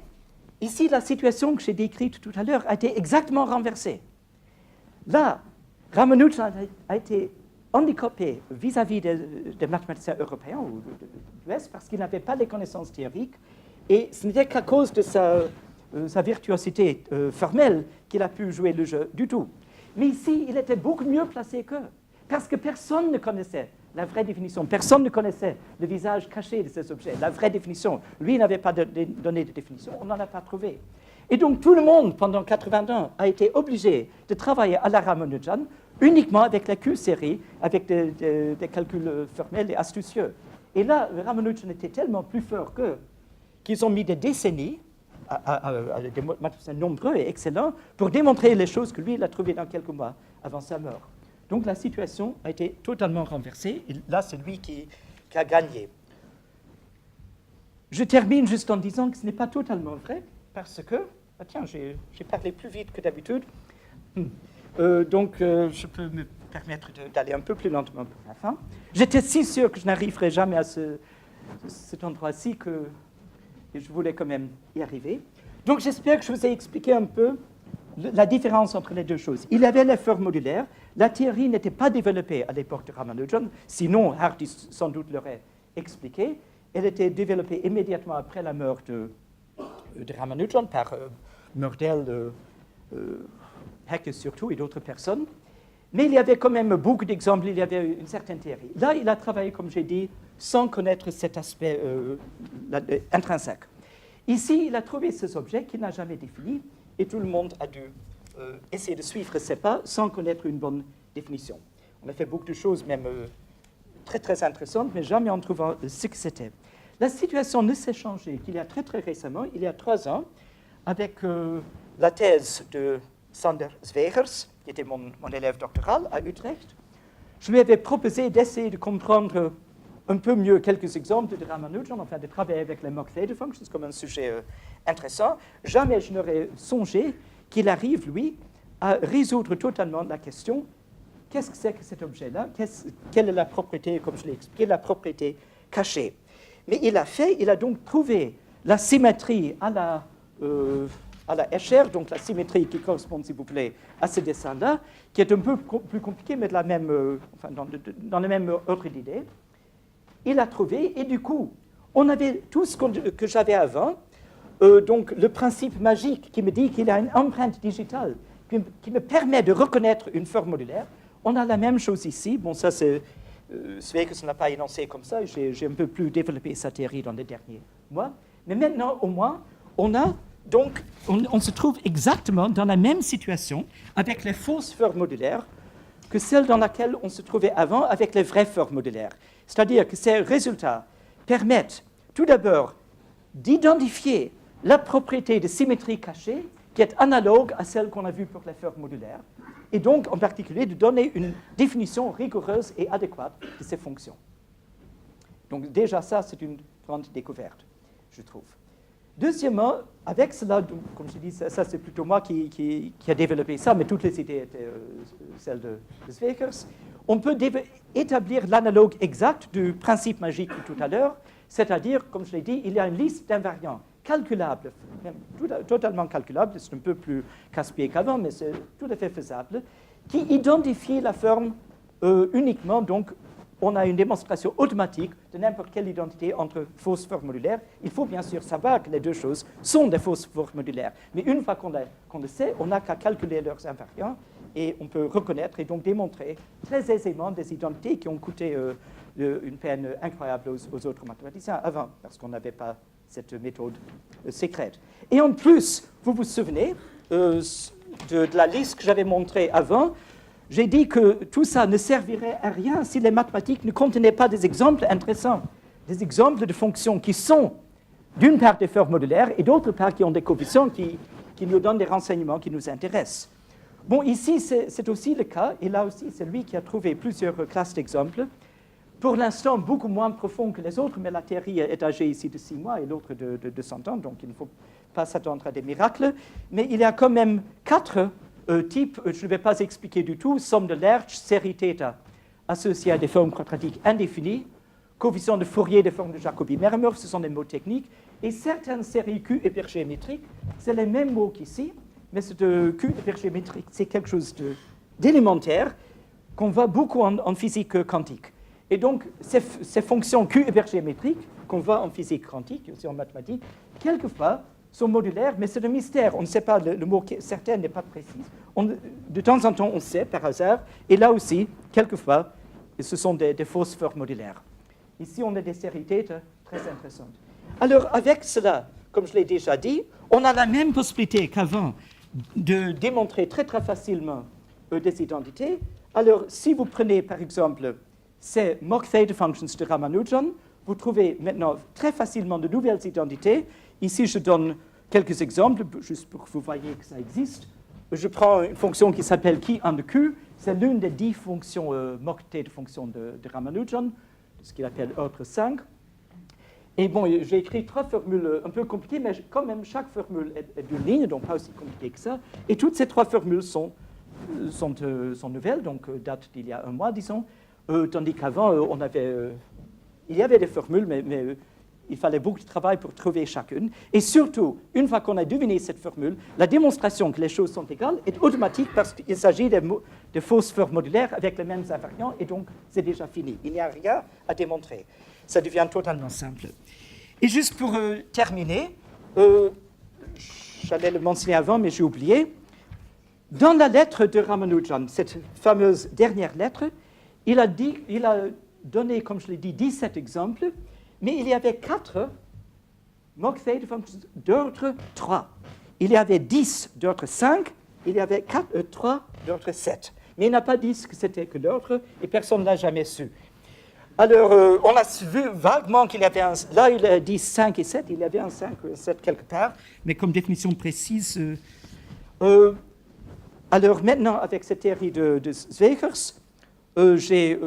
ici, la situation que j'ai décrite tout à l'heure a été exactement renversée. Là, Ramanujan a été handicapé vis-à-vis des mathématiciens européens ou de l'Ouest parce qu'il n'avait pas les connaissances théoriques et ce n'était qu'à cause de sa virtuosité formelle qu'il a pu jouer le jeu du tout. Mais ici, il était beaucoup mieux placé qu'eux parce que personne ne connaissait la vraie définition, personne ne connaissait le visage caché de ces objets, la vraie définition. Lui n'avait pas donné de définition, on n'en a pas trouvé. Et donc tout le monde, pendant 80 ans, a été obligé de travailler à la Ramanujan uniquement avec la Q-série, avec des calculs formels et astucieux. Et là, Ramanujan était tellement plus fort qu'eux qu'ils ont mis des décennies, à des mathématiciens nombreux et excellents, pour démontrer les choses que lui, il a trouvées dans quelques mois avant sa mort. Donc la situation a été totalement renversée, et là, c'est lui qui a gagné. Je termine juste en disant que ce n'est pas totalement vrai, parce que... Ah tiens, j'ai parlé plus vite que d'habitude. Donc, je peux me permettre d'aller un peu plus lentement pour la fin. J'étais si sûr que je n'arriverais jamais à cet endroit-ci que je voulais quand même y arriver. Donc, j'espère que je vous ai expliqué un peu la différence entre les deux choses. Il y avait les formes modulaires. La théorie n'était pas développée à l'époque de Ramanujan, sinon Hardy sans doute l'aurait expliqué. Elle était développée immédiatement après la mort de Ramanujan par Mordell, Hecke surtout et d'autres personnes. Mais il y avait quand même beaucoup d'exemples, il y avait une certaine théorie. Là, il a travaillé, comme j'ai dit, sans connaître cet aspect intrinsèque. Ici, il a trouvé ces objets qu'il n'a jamais définis et tout le monde a dû essayer de suivre ces pas sans connaître une bonne définition. On a fait beaucoup de choses, même très très intéressantes, mais jamais en trouvant ce que c'était. La situation ne s'est changée qu'il y a très très récemment, il y a 3 ans, avec la thèse de Sander Zwegers, qui était mon élève doctoral à Utrecht. Je lui avais proposé d'essayer de comprendre un peu mieux quelques exemples de Ramanujan, enfin de travailler avec les mock theta functions comme un sujet intéressant. Jamais je n'aurais songé qu'il arrive, lui, à résoudre totalement la question qu'est-ce que c'est que cet objet-là, quelle est la propriété, comme je l'ai expliqué, la propriété cachée. Mais il a donc trouvé la symétrie à la Escher, donc la symétrie qui correspond, s'il vous plaît, à ce dessin-là, qui est un peu plus compliqué, mais de la même, dans le même ordre d'idée. Il a trouvé, et du coup, on avait tout ce que j'avais avant, donc le principe magique qui me dit qu'il y a une empreinte digitale qui me permet de reconnaître une forme modulaire. On a la même chose ici. Bon, ça, c'est vrai que ça n'a pas énoncé comme ça. J'ai un peu plus développé sa théorie dans les derniers mois. Mais maintenant, au moins, on se trouve exactement dans la même situation avec les fausses formes modulaires que celle dans laquelle on se trouvait avant avec les vraies formes modulaires. C'est-à-dire que ces résultats permettent tout d'abord d'identifier la propriété de symétrie cachée qui est analogue à celle qu'on a vue pour les formes modulaires, et donc en particulier de donner une définition rigoureuse et adéquate de ces fonctions. Donc déjà ça, c'est une grande découverte, je trouve. Deuxièmement, avec cela, donc, comme je dis, ça c'est plutôt moi qui a développé ça, mais toutes les idées étaient celles de Zwekers. On peut établir l'analogue exact du principe magique de tout à l'heure, c'est-à-dire, comme je l'ai dit, il y a une liste d'invariants calculable, même totalement calculable, c'est un peu plus casse-pied qu'avant, mais c'est tout à fait faisable, qui identifie la forme uniquement. Donc, on a une démonstration automatique de n'importe quelle identité entre fausses formes modulaires. Il faut bien sûr savoir que les deux choses sont des fausses formes modulaires, mais une fois qu'on le sait, on n'a qu'à calculer leurs invariants et on peut reconnaître et donc démontrer très aisément des identités qui ont coûté une peine incroyable aux autres mathématiciens avant, parce qu'on n'avait pas cette méthode secrète. Et en plus, vous vous souvenez de la liste que j'avais montrée avant, j'ai dit que tout ça ne servirait à rien si les mathématiques ne contenaient pas des exemples intéressants, des exemples de fonctions qui sont d'une part des formes modulaires et d'autre part qui ont des coefficients qui nous donnent des renseignements qui nous intéressent. Bon, ici, c'est aussi le cas, et là aussi, c'est lui qui a trouvé plusieurs classes d'exemples. Pour l'instant, beaucoup moins profond que les autres, mais la théorie est âgée ici de 6 mois et l'autre de 100 ans, donc il ne faut pas s'attendre à des miracles. Mais il y a quand même 4 types, je ne vais pas expliquer du tout, somme de Lerch, série θ associée à des formes quadratiques indéfinies, coefficient de Fourier des formes de Jacobi-Mermer, ce sont des mots techniques, et certaines séries Q hypergéométriques, c'est les mêmes mots qu'ici, mais c'est de Q hypergéométrique, c'est quelque chose d'élémentaire qu'on voit beaucoup en physique quantique. Et donc, ces fonctions Q hypergéométriques qu'on voit en physique quantique, aussi en mathématiques, quelquefois sont modulaires, mais c'est un mystère. On ne sait pas, le mot certain n'est pas précis. De temps en temps, on sait, par hasard, et là aussi, quelquefois, ce sont des fausses formes modulaires. Ici, on a des séries θ très intéressantes. Alors, avec cela, comme je l'ai déjà dit, on a la même possibilité qu'avant de démontrer très, très facilement des identités. Alors, si vous prenez, par exemple, ces mock theta functions de Ramanujan, vous trouvez maintenant très facilement de nouvelles identités. Ici, je donne quelques exemples, juste pour que vous voyez que ça existe. Je prends une fonction qui s'appelle Key under Q. C'est l'une des 10 fonctions mock theta functions de Ramanujan, ce qu'il appelle ordre 5. Et bon, j'ai écrit 3 formules un peu compliquées, mais quand même, chaque formule est d'une ligne, donc pas aussi compliquée que ça. Et toutes ces 3 formules sont nouvelles, donc datent d'il y a un mois, disons. Tandis qu'avant, il y avait des formules, mais il fallait beaucoup de travail pour trouver chacune. Et surtout, une fois qu'on a deviné cette formule, la démonstration que les choses sont égales est automatique parce qu'il s'agit de fausses formes modulaires avec les mêmes invariants, et donc c'est déjà fini. Il n'y a rien à démontrer. Ça devient totalement simple. Et juste pour terminer, j'allais le mentionner avant, mais j'ai oublié, dans la lettre de Ramanujan, cette fameuse dernière lettre, il a donné, comme je l'ai dit, 17 exemples, mais il y avait 4 mock theta functions d'ordre 3. Il y avait 10 d'ordre 5, il y avait 3 d'ordre 7. Mais il n'a pas dit ce que c'était que l'ordre, et personne ne l'a jamais su. Alors, on a vu vaguement qu'il y avait là, il a dit 5 et 7, il y avait un 5 et un 7 quelque part, mais comme définition précise. Alors maintenant, avec cette théorie de Zwekers, j'ai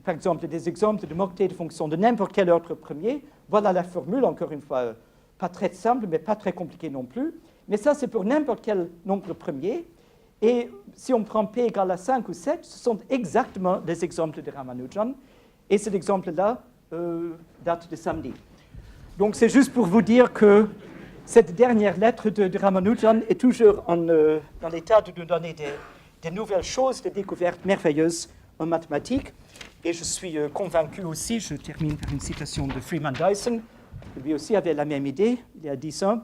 par exemple, des exemples de mots-clés de fonctions de n'importe quel ordre premier. Voilà la formule, encore une fois, pas très simple, mais pas très compliquée non plus. Mais ça, c'est pour n'importe quel nombre premier. Et si on prend p égale à 5 ou 7, ce sont exactement des exemples de Ramanujan. Et cet exemple-là date de samedi. Donc, c'est juste pour vous dire que cette dernière lettre de Ramanujan est toujours dans l'état de nous donner des nouvelles choses, des découvertes merveilleuses en mathématiques. Et je suis convaincu aussi, je termine par une citation de Freeman Dyson, qui lui aussi avait la même idée il y a 10 ans.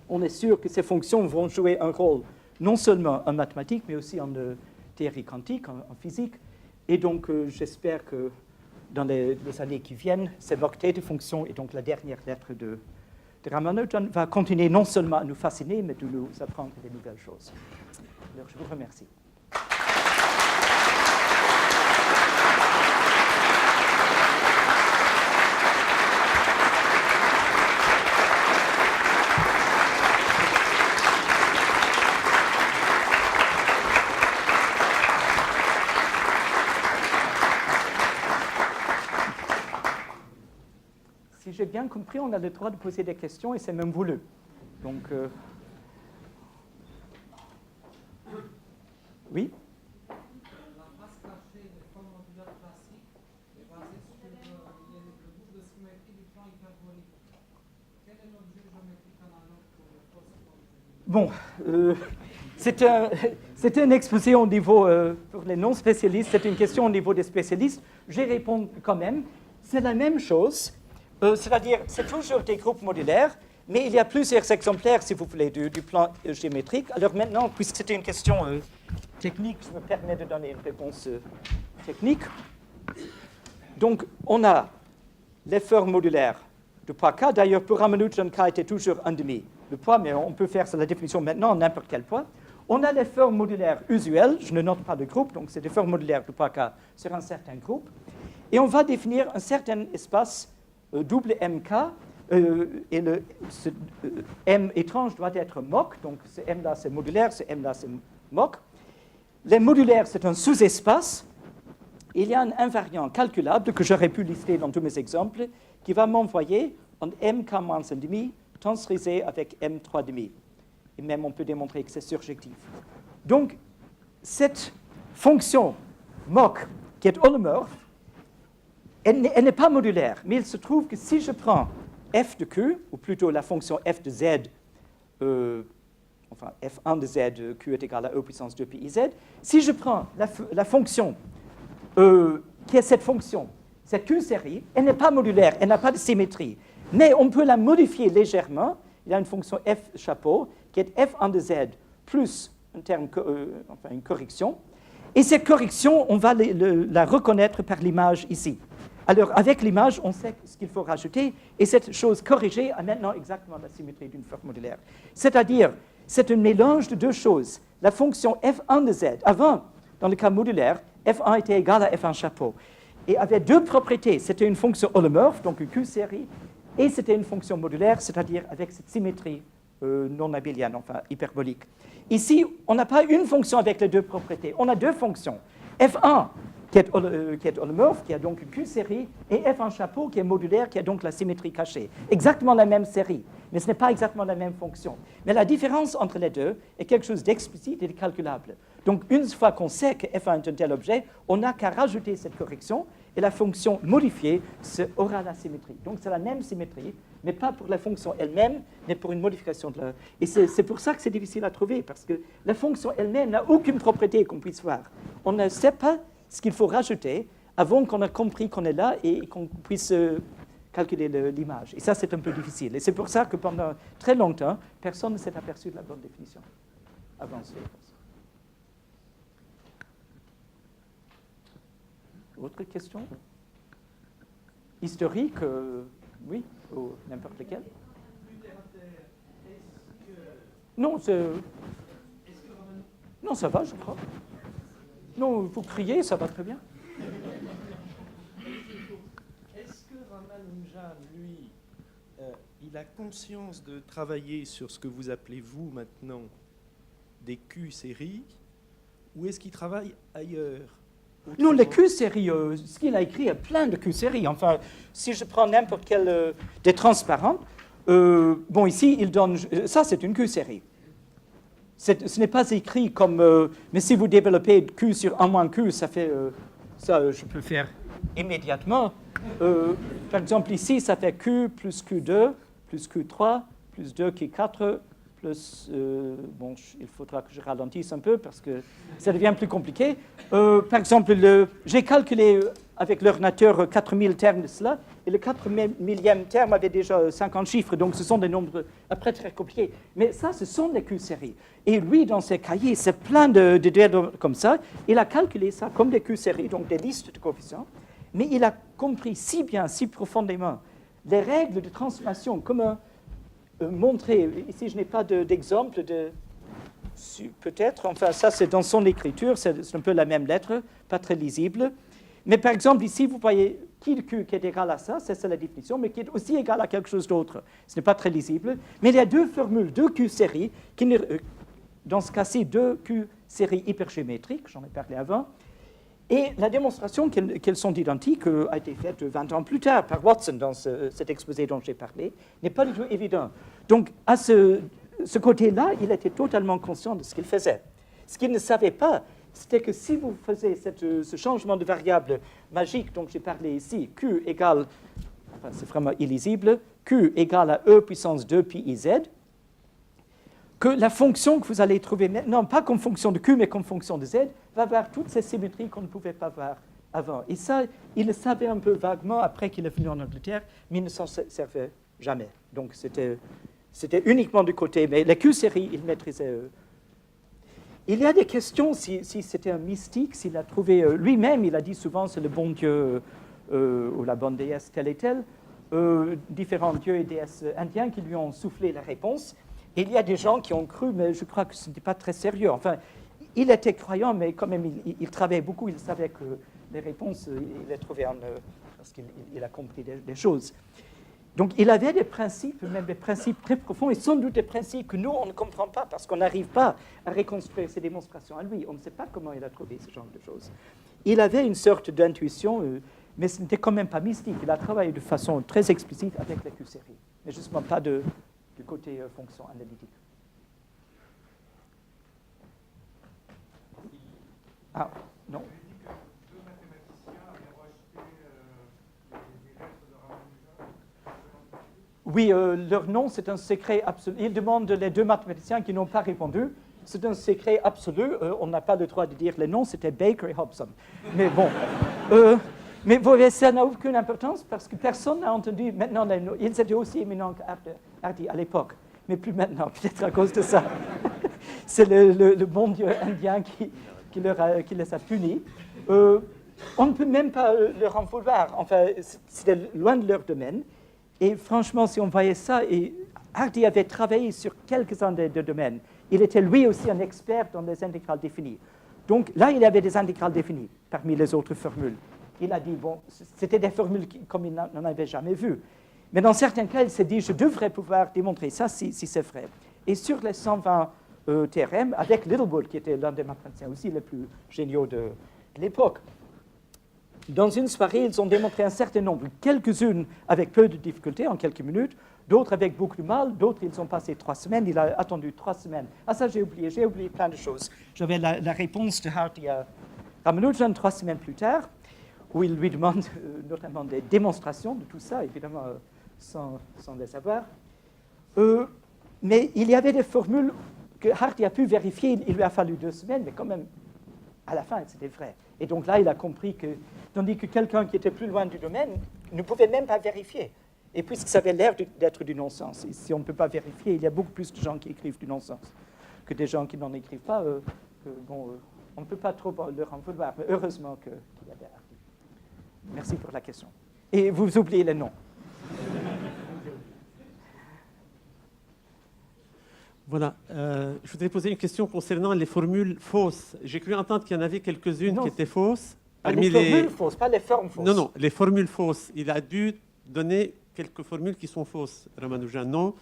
On est sûr que ces fonctions vont jouer un rôle non seulement en mathématiques, mais aussi en théorie quantique, en physique. Et donc, j'espère que dans les années qui viennent, ces mots-clés de fonctions et donc la dernière lettre de Ramanujan va continuer non seulement à nous fasciner, mais de nous apprendre des nouvelles choses. Alors, je vous remercie. Si j'ai bien compris, on a le droit de poser des questions et c'est même voulu. Donc, oui. La face cachée des formes modulaires classiques est basée sur le groupe de symétrie du plan hyperbolique. Quel est l'objet géométrique analogue pour les fausses formes? Bon, c'est un exposé au niveau, pour les non-spécialistes, c'est une question au niveau des spécialistes. J'y réponds quand même. C'est la même chose. C'est-à-dire, c'est toujours des groupes modulaires, mais il y a plusieurs exemplaires, si vous voulez, du plan géométrique. Alors maintenant, puisque c'était une question technique, je me permets de donner une réponse technique. Donc, on a les formes modulaires de poids k. D'ailleurs, pour Ramanujan, k était toujours 1,5 le poids, mais on peut faire la définition maintenant, n'importe quel poids. On a les formes modulaires usuelles, je ne note pas de groupe, donc c'est des formes modulaires de poids k sur un certain groupe. Et on va définir un certain espace double MK, et ce M étrange doit être moc, donc ce M-là c'est modulaire, ce M-là c'est moc. Les modulaires, c'est un sous-espace. Il y a un invariant calculable que j'aurais pu lister dans tous mes exemples, qui va m'envoyer un MK-1,5 transrisé avec M3,5. Et même on peut démontrer que c'est surjectif. Donc, cette fonction moc, qui est holomorphe, elle n'est pas modulaire, mais il se trouve que si je prends f de q, ou plutôt la fonction f de z, enfin f1 de z, q est égal à e puissance 2 pi z, si je prends la fonction qui est cette fonction, cette q-série, elle n'est pas modulaire, elle n'a pas de symétrie, mais on peut la modifier légèrement. Il y a une fonction f chapeau qui est f1 de z plus un terme, enfin une correction, et cette correction, on va la reconnaître par l'image ici. Alors, avec l'image, on sait ce qu'il faut rajouter, et cette chose corrigée a maintenant exactement la symétrie d'une forme modulaire. C'est-à-dire, c'est un mélange de deux choses. La fonction f1 de z, avant, dans le cas modulaire, f1 était égal à f1 chapeau, et avait deux propriétés. C'était une fonction holomorphe, donc une q-série, et c'était une fonction modulaire, c'est-à-dire avec cette symétrie non abélienne, enfin hyperbolique. Ici, on n'a pas une fonction avec les deux propriétés, on a deux fonctions. f1 qui est holomorphe, qui a donc une q-série, et f1 chapeau qui est modulaire, qui a donc la symétrie cachée. Exactement la même série, mais ce n'est pas exactement la même fonction. Mais la différence entre les deux est quelque chose d'explicite et de calculable. Donc, une fois qu'on sait que f1 est un tel objet, on n'a qu'à rajouter cette correction, et la fonction modifiée aura la symétrie. Donc, c'est la même symétrie, mais pas pour la fonction elle-même, mais pour une modification de la... Et c'est pour ça que c'est difficile à trouver, parce que la fonction elle-même n'a aucune propriété qu'on puisse voir. On ne sait pas ce qu'il faut rajouter avant qu'on ait compris qu'on est là et qu'on puisse calculer l'image. Et ça, c'est un peu difficile. Et c'est pour ça que pendant très longtemps, personne ne s'est aperçu de la bonne définition. Avancez. Autre question? Historique, oui, ou n'importe lequel. Non, non, ça va, je crois. Non, vous criez, ça va très bien. Est-ce que Ramanujan, lui, il a conscience de travailler sur ce que vous appelez, vous, maintenant, des Q-séries, ou est-ce qu'il travaille ailleurs? Non, les Q-séries, ce qu'il a écrit, il y a plein de Q-séries. Enfin, si je prends n'importe quel des transparents, bon, ici, il donne... Ça, c'est une Q-série. Ce n'est pas écrit comme... mais si vous développez Q sur 1 moins Q, ça fait... ça, je peux faire immédiatement. Par exemple, ici, ça fait Q plus Q2, plus Q3, plus 2 Q4, plus... bon, il faudra que je ralentisse un peu parce que ça devient plus compliqué. Par exemple, j'ai calculé avec l'ordinateur 4000 termes de cela, et le 4000e terme avait déjà 50 chiffres, donc ce sont des nombres après très compliqués. Mais ça, ce sont des Q-séries. Et lui, dans ses cahiers, c'est plein de diables comme ça. Il a calculé ça comme des Q-séries, donc des listes de coefficients. Mais il a compris si bien, si profondément, les règles de transformation, comme montrer, ici je n'ai pas d'exemple, peut-être, enfin ça c'est dans son écriture, c'est un peu la même lettre, pas très lisible. Mais par exemple, ici, vous voyez qui de Q qui est égal à ça, c'est la définition, mais qui est aussi égal à quelque chose d'autre. Ce n'est pas très lisible. Mais il y a deux formules, deux Q-séries, dans ce cas-ci, deux Q-séries hypergéométriques, j'en ai parlé avant. Et la démonstration qu'elles sont identiques a été faite 20 ans plus tard par Watson dans cet exposé dont j'ai parlé, n'est pas du tout évident. Donc, à ce côté-là, il était totalement conscient de ce qu'il faisait. Ce qu'il ne savait pas, c'était que si vous faisiez ce changement de variable magique dont j'ai parlé ici, Q égale, enfin c'est vraiment illisible, Q égale à E puissance 2 pi iz, que la fonction que vous allez trouver maintenant, pas comme fonction de Q, mais comme fonction de Z, va avoir toutes ces symétries qu'on ne pouvait pas voir avant. Et ça, il le savait un peu vaguement après qu'il est venu en Angleterre, mais il ne s'en servait jamais. Donc c'était uniquement du côté, mais la Q-série, il maîtrisait. Il y a des questions si c'était un mystique, s'il a trouvé lui-même, il a dit souvent c'est le bon Dieu ou la bonne déesse telle et telle, différents dieux et déesses indiens qui lui ont soufflé la réponse. Et il y a des gens qui ont cru, mais je crois que ce n'était pas très sérieux. Enfin, il était croyant, mais quand même, il travaillait beaucoup, il savait que les réponses, il les trouvait parce qu'il a compris des choses. Donc, il avait des principes, même des principes très profonds, et sans doute des principes que nous, on ne comprend pas, parce qu'on n'arrive pas à reconstruire ces démonstrations à lui. On ne sait pas comment il a trouvé ce genre de choses. Il avait une sorte d'intuition, mais ce n'était quand même pas mystique. Il a travaillé de façon très explicite avec la Q-série, mais justement pas du côté fonction analytique. Ah, non. Oui, leur nom, c'est un secret absolu. Ils demandent les deux mathématiciens qui n'ont pas répondu. C'est un secret absolu. On n'a pas le droit de dire les noms. C'était Baker et Hobson. Mais bon. Mais vous voyez, ça n'a aucune importance parce que personne n'a entendu maintenant les noms. Ils étaient aussi éminents qu'Hardy à l'époque, mais plus maintenant, peut-être à cause de ça. C'est le bon Dieu indien qui les a punis. On ne peut même pas leur en vouloir. Enfin, c'était loin de leur domaine. Et franchement, si on voyait ça, et Hardy avait travaillé sur quelques-uns des domaines. Il était lui aussi un expert dans les intégrales définies. Donc là, il y avait des intégrales définies parmi les autres formules. Il a dit, bon, c'était des formules comme il n'en avait jamais vues. Mais dans certains cas, il s'est dit, je devrais pouvoir démontrer ça si c'est vrai. Et sur les 120 théorèmes, avec Littlewood, qui était l'un des mathématiciens aussi les plus géniaux de l'époque, dans une soirée, ils ont démontré un certain nombre, quelques-unes avec peu de difficultés en quelques minutes, d'autres avec beaucoup de mal, d'autres ils ont passé 3 semaines, il a attendu 3 semaines. Ah ça j'ai oublié plein de choses. J'avais la réponse de Hardy à Ramanujan 3 semaines plus tard, où il lui demande notamment des démonstrations de tout ça, évidemment sans les savoir. Mais il y avait des formules que Hardy a pu vérifier, il lui a fallu 2 semaines, mais quand même, à la fin, c'était vrai. Et donc là, il a compris que, tandis que quelqu'un qui était plus loin du domaine ne pouvait même pas vérifier. Et puisque ça avait l'air d'être du non-sens, et si on ne peut pas vérifier, il y a beaucoup plus de gens qui écrivent du non-sens que des gens qui n'en écrivent pas. On ne peut pas trop leur en vouloir, mais heureusement qu'il y avait Hardy. Merci pour la question. Et vous oubliez les noms. Voilà. Je voudrais poser une question concernant les formules fausses. J'ai cru entendre qu'il y en avait quelques-unes qui étaient fausses. Les formules fausses, pas les formes fausses. Non, les formules fausses. Il a dû donner quelques formules qui sont fausses, Ramanujan, non?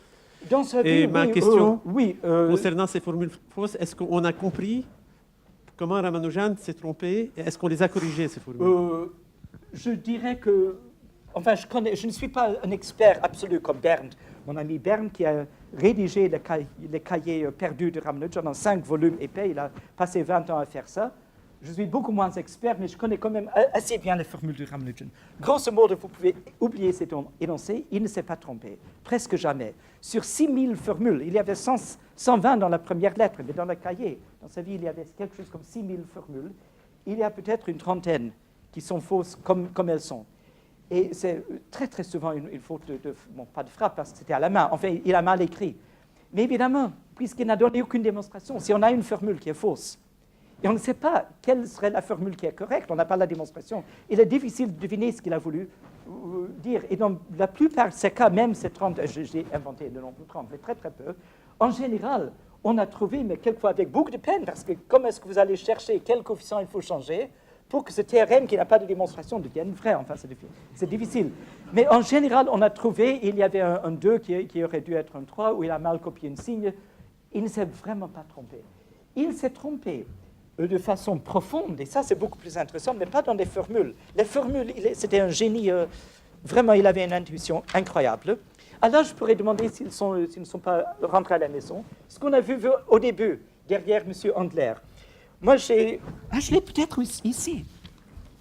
Dans sa vie, et ma question oui, concernant ces formules fausses, est-ce qu'on a compris comment Ramanujan s'est trompé et est-ce qu'on les a corrigées, ces formules? Je dirais que... Enfin, je ne suis pas un expert absolu comme Bernd, mon ami Bernd, qui a rédigé les cahiers perdus de Ramanujan en 5 volumes épais. Il a passé 20 ans à faire ça. Je suis beaucoup moins expert, mais je connais quand même assez bien les formules de Ramanujan. Grosso modo, vous pouvez oublier cet énoncé, il ne s'est pas trompé, presque jamais. Sur 6000 formules, il y avait 120 dans la première lettre, mais dans le cahier, dans sa vie, il y avait quelque chose comme 6000 formules. Il y a peut-être une trentaine qui sont fausses comme elles sont. Et c'est très, très souvent une faute bon, pas de frappe, parce que c'était à la main. Enfin, il a mal écrit. Mais évidemment, puisqu'il n'a donné aucune démonstration, si on a une formule qui est fausse, et on ne sait pas quelle serait la formule qui est correcte, on n'a pas la démonstration, il est difficile de deviner ce qu'il a voulu dire. Et dans la plupart de ces cas, même ces 30, j'ai inventé le nombre de 30, mais très, très peu, en général, on a trouvé, mais quelquefois avec beaucoup de peine, parce que comment est-ce que vous allez chercher quel coefficient il faut changer pour que ce théorème qui n'a pas de démonstration devienne vrai? Enfin, c'est difficile. Mais en général, on a trouvé, il y avait un 2 qui aurait dû être un 3, où il a mal copié une signe. Il ne s'est vraiment pas trompé. Il s'est trompé de façon profonde, et ça c'est beaucoup plus intéressant, mais pas dans les formules. Les formules, c'était un génie, vraiment il avait une intuition incroyable. Alors je pourrais demander s'ils ne sont pas rentrés à la maison. Ce qu'on a vu au début, derrière M. Andler. Moi je l'ai peut-être ici.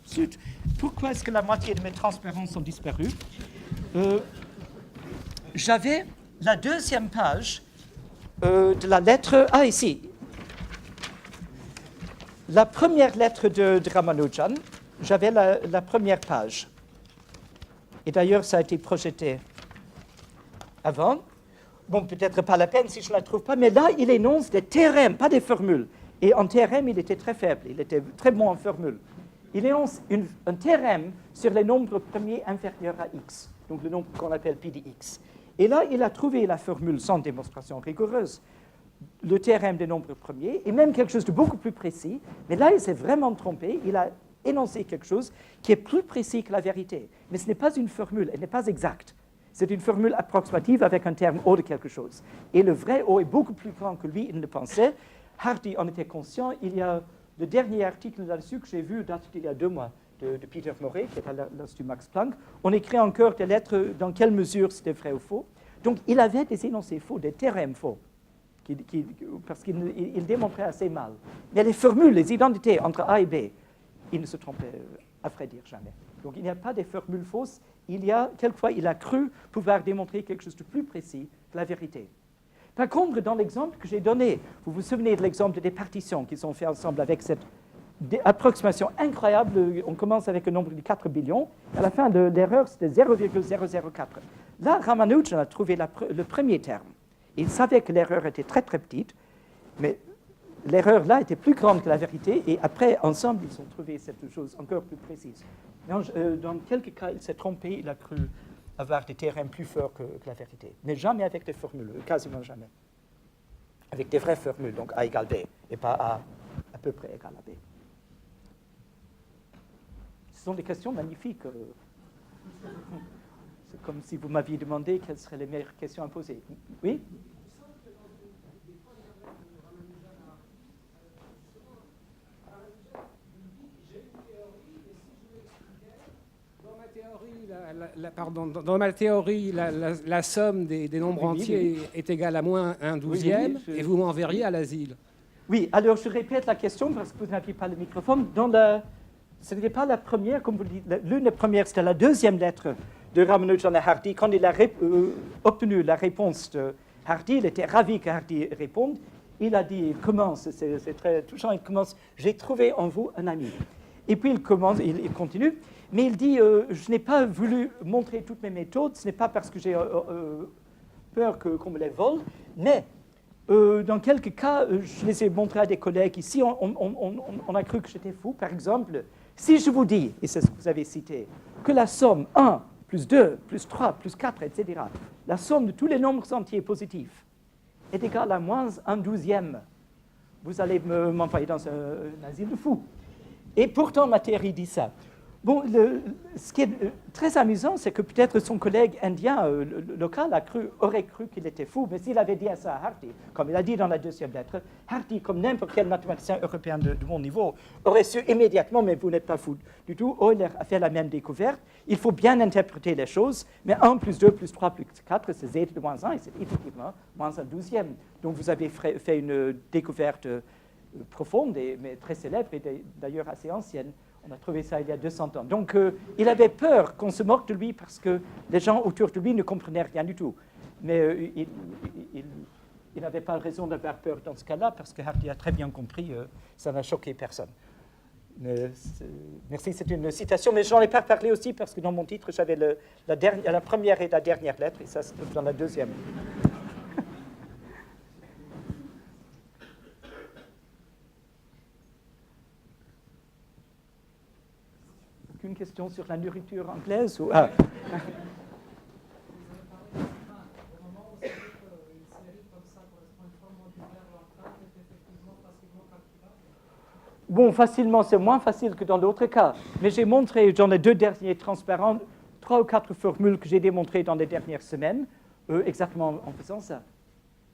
Zut. Pourquoi est-ce que la moitié de mes transparences sont disparues? J'avais la deuxième page de la lettre, ici. La première lettre de Ramanujan, j'avais la première page. Et d'ailleurs, ça a été projeté avant. Bon, peut-être pas la peine si je ne la trouve pas, mais là, il énonce des théorèmes, pas des formules. Et en théorème, il était très faible, il était très bon en formule. Il énonce un théorème sur les nombres premiers inférieurs à x, donc le nombre qu'on appelle pi de x. Et là, il a trouvé la formule sans démonstration rigoureuse, le théorème des nombres premiers, et même quelque chose de beaucoup plus précis. Mais là, il s'est vraiment trompé. Il a énoncé quelque chose qui est plus précis que la vérité. Mais ce n'est pas une formule, elle n'est pas exacte. C'est une formule approximative avec un terme O de quelque chose. Et le vrai O est beaucoup plus grand que lui, il ne le pensait. Hardy en était conscient. Il y a le dernier article là-dessus que j'ai vu, date d'il y a 2 mois, de Peter Murray, qui est à l'Institut Max Planck. On écrit encore des lettres dans quelle mesure c'était vrai ou faux. Donc, il avait des énoncés faux, des théorèmes faux. Parce qu'il démontrait assez mal. Mais les formules, les identités entre A et B, il ne se trompait, à vrai dire, jamais. Donc il n'y a pas des formules fausses. Quelquefois, il a cru pouvoir démontrer quelque chose de plus précis que la vérité. Par contre, dans l'exemple que j'ai donné, vous vous souvenez de l'exemple des partitions qui sont faites ensemble avec cette approximation incroyable. On commence avec un nombre de 4 billions. À la fin de l'erreur, c'était 0,004. Là, Ramanujan a trouvé le premier terme. Il savait que l'erreur était très, très petite, mais l'erreur là était plus grande que la vérité, et après, ensemble, ils ont trouvé cette chose encore plus précise. Dans quelques cas, il s'est trompé, il a cru avoir des théorèmes plus forts que la vérité, mais jamais avec des formules, quasiment jamais. Avec des vraies formules, donc A égale B, et pas A à peu près égale à B. Ce sont des questions magnifiques. C'est comme si vous m'aviez demandé quelles seraient les meilleures questions à poser. Oui? Dans ma théorie, la somme des nombres entiers est égale à moins 1/12, et vous m'enverriez à l'asile. Oui, alors je répète la question parce que vous n'aviez pas le microphone. Ce n'était pas la première, comme vous le dites, l'une des premières, c'était la deuxième lettre de Ramanujan à Hardy. Quand il a obtenu la réponse de Hardy, il était ravi que Hardy réponde. Il a dit, il commence, c'est très touchant, il commence, j'ai trouvé en vous un ami. Et puis il continue, mais il dit, je n'ai pas voulu montrer toutes mes méthodes, ce n'est pas parce que j'ai peur qu'on me les vole, mais dans quelques cas, je les ai montrés à des collègues ici, on a cru que j'étais fou. Par exemple, si je vous dis, et c'est ce que vous avez cité, que la somme 1 plus 2 plus 3 plus 4, etc., la somme de tous les nombres entiers positifs est égale à moins 1/12, vous allez m'envoyer dans un asile de fous. Et pourtant, ma théorie dit ça. Bon, ce qui est très amusant, c'est que peut-être son collègue indien local aurait cru qu'il était fou, mais s'il avait dit ça à Hardy, comme il a dit dans la deuxième lettre, Hardy, comme n'importe quel mathématicien européen de mon niveau, aurait su immédiatement, mais vous n'êtes pas fou du tout, Euler a fait la même découverte, il faut bien interpréter les choses, mais 1 plus 2 plus 3 plus 4, c'est z de moins 1, et c'est effectivement moins un douzième. Donc vous avez fait une découverte profonde, mais très célèbre, et d'ailleurs assez ancienne. On a trouvé ça il y a 200 ans. Donc, il avait peur qu'on se moque de lui parce que les gens autour de lui ne comprenaient rien du tout. Mais il n'avait pas raison d'avoir peur dans ce cas-là parce que Hardy a très bien compris, ça n'a choqué personne. Merci, c'est une citation, mais je n'en ai pas parlé aussi parce que dans mon titre, j'avais la première et la dernière lettre, et ça, c'est dans la deuxième. Une question sur la nourriture anglaise ou... Ah. Bon, facilement, c'est moins facile que dans d'autres cas. Mais j'ai montré dans les 2 derniers transparents 3 ou 4 formules que j'ai démontrées dans les dernières semaines, exactement en faisant ça.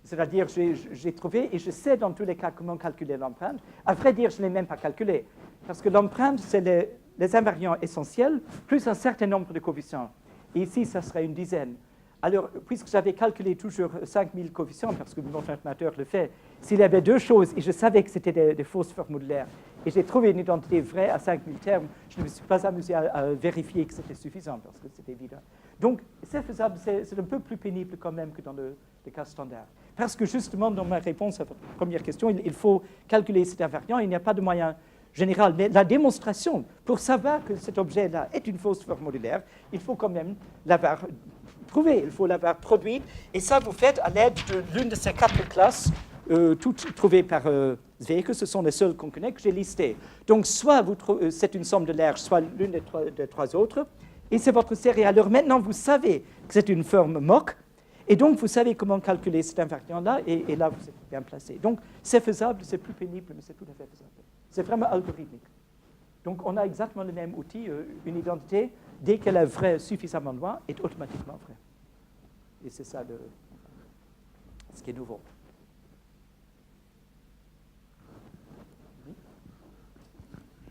C'est-à-dire, j'ai trouvé, et je sais dans tous les cas comment calculer l'empreinte. À vrai dire, je ne l'ai même pas calculé, parce que l'empreinte, c'est les invariants essentiels, plus un certain nombre de coefficients. Et ici, ça serait une dizaine. Alors, puisque j'avais calculé toujours 5000 coefficients, parce que mon ordinateur le fait, s'il y avait 2 choses, et je savais que c'était des fausses formulaires, et j'ai trouvé une identité vraie à 5000 termes, je ne me suis pas amusé à vérifier que c'était suffisant, parce que c'était évident. Donc, c'est faisable, c'est un peu plus pénible quand même que dans le cas standard. Parce que justement, dans ma réponse à votre première question, il faut calculer cet invariant, il n'y a pas de moyen général. Mais la démonstration, pour savoir que cet objet-là est une fausse formulaire, il faut quand même l'avoir prouvée, il faut l'avoir produite. Et ça, vous faites à l'aide de l'une de ces 4 classes, toutes trouvées par Zweeke, ce sont les seules qu'on connaît, que j'ai listées. Donc, soit c'est une somme de Lerge, soit l'une des 3 autres, et c'est votre série. Alors maintenant, vous savez que c'est une forme moque, et donc vous savez comment calculer cet invariant-là, et là, vous êtes bien placé. Donc, c'est faisable, c'est plus pénible, mais c'est tout à fait faisable. C'est vraiment algorithmique. Donc, on a exactement le même outil, une identité, dès qu'elle est vraie suffisamment loin, est automatiquement vraie. Et c'est ça ce qui est nouveau.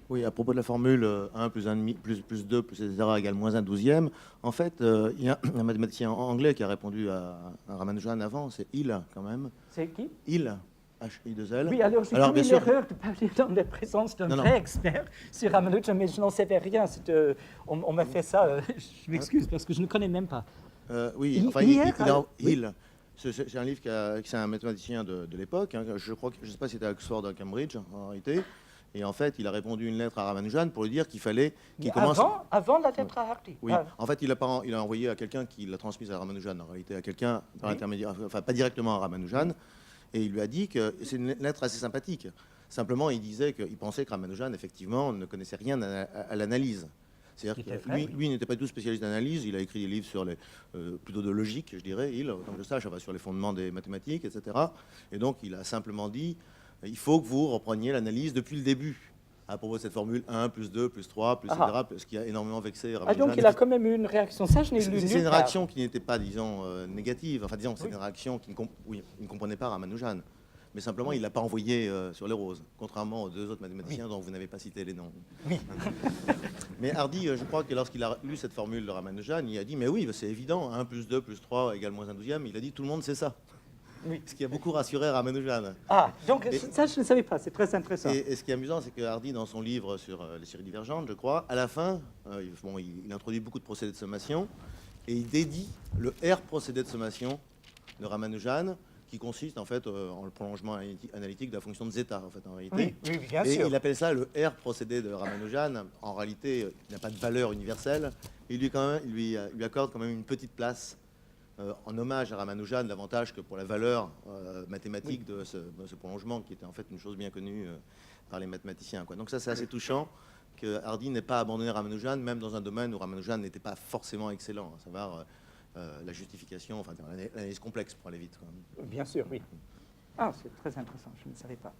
Oui, à propos de la formule 1 plus 1 demi, plus 2, plus etc. égale moins 1 douzième, en fait, il y a un mathématicien anglais qui a répondu à Ramanujan avant, c'est Hill quand même. C'est qui? Hill, H-I-2-L. Oui, alors j'ai commis l'erreur de parler dans la présence d'un vrai expert sur Ramanujan, mais je n'en savais rien. On m'a fait ça, je m'excuse, parce que je ne connais même pas. Oui, enfin, Hill. C'est un livre c'est un mathématicien de l'époque. Hein, je ne sais pas si c'était à Oxford ou à Cambridge, en réalité. Et en fait, il a répondu une lettre à Ramanujan pour lui dire qu'il fallait qu'il commence... Avant la lettre à Hardy. Oui, en fait, il a envoyé à quelqu'un qui l'a transmise à Ramanujan, en réalité, à quelqu'un par intermédiaire, enfin, pas directement à Ramanujan, et il lui a dit que c'est une lettre assez sympathique. Simplement, il disait qu'il pensait que Ramanujan, effectivement, ne connaissait rien à l'analyse. C'est-à-dire que lui n'était pas du tout spécialiste d'analyse, il a écrit des livres sur plutôt de logique, je dirais, comme je sache, sur les fondements des mathématiques, etc. Et donc, il a simplement dit... Il faut que vous repreniez l'analyse depuis le début, à propos de cette formule 1 plus 2 plus 3, plus etc., ce qui a énormément vexé Ramanujan. Donc il a quand même eu une réaction. Ça, je n'ai lu nulle part. C'est une réaction qui n'était pas, disons, négative. Enfin, disons, c'est une réaction qui ne comprenait pas Ramanujan. Mais simplement, il ne l'a pas envoyé sur les roses, contrairement aux 2 autres mathématiciens dont vous n'avez pas cité les noms. Oui. Mais Hardy, je crois que lorsqu'il a lu cette formule de Ramanujan, il a dit, mais oui, c'est évident, 1 plus 2 plus 3 égale moins 1 douzième. Il a dit, tout le monde sait ça. Oui. Ce qui a beaucoup rassuré Ramanujan. Donc ça, je ne savais pas, c'est très intéressant. Et ce qui est amusant, c'est que Hardy, dans son livre sur les séries divergentes, je crois, à la fin, il introduit beaucoup de procédés de sommation, et il dédie le R procédé de sommation de Ramanujan, qui consiste en fait en le prolongement analytique de la fonction de zeta, en fait, en réalité. Oui, bien sûr. Et il appelle ça le R procédé de Ramanujan. En réalité, il n'a pas de valeur universelle. Il lui accorde quand même une petite place en hommage à Ramanujan, davantage que pour la valeur mathématique de ce prolongement, qui était en fait une chose bien connue par les mathématiciens, quoi. Donc ça, c'est assez touchant que Hardy n'ait pas abandonné Ramanujan, même dans un domaine où Ramanujan n'était pas forcément excellent, à savoir la justification, enfin l'analyse complexe pour aller vite, quoi. Bien sûr, oui. C'est très intéressant, je ne savais pas.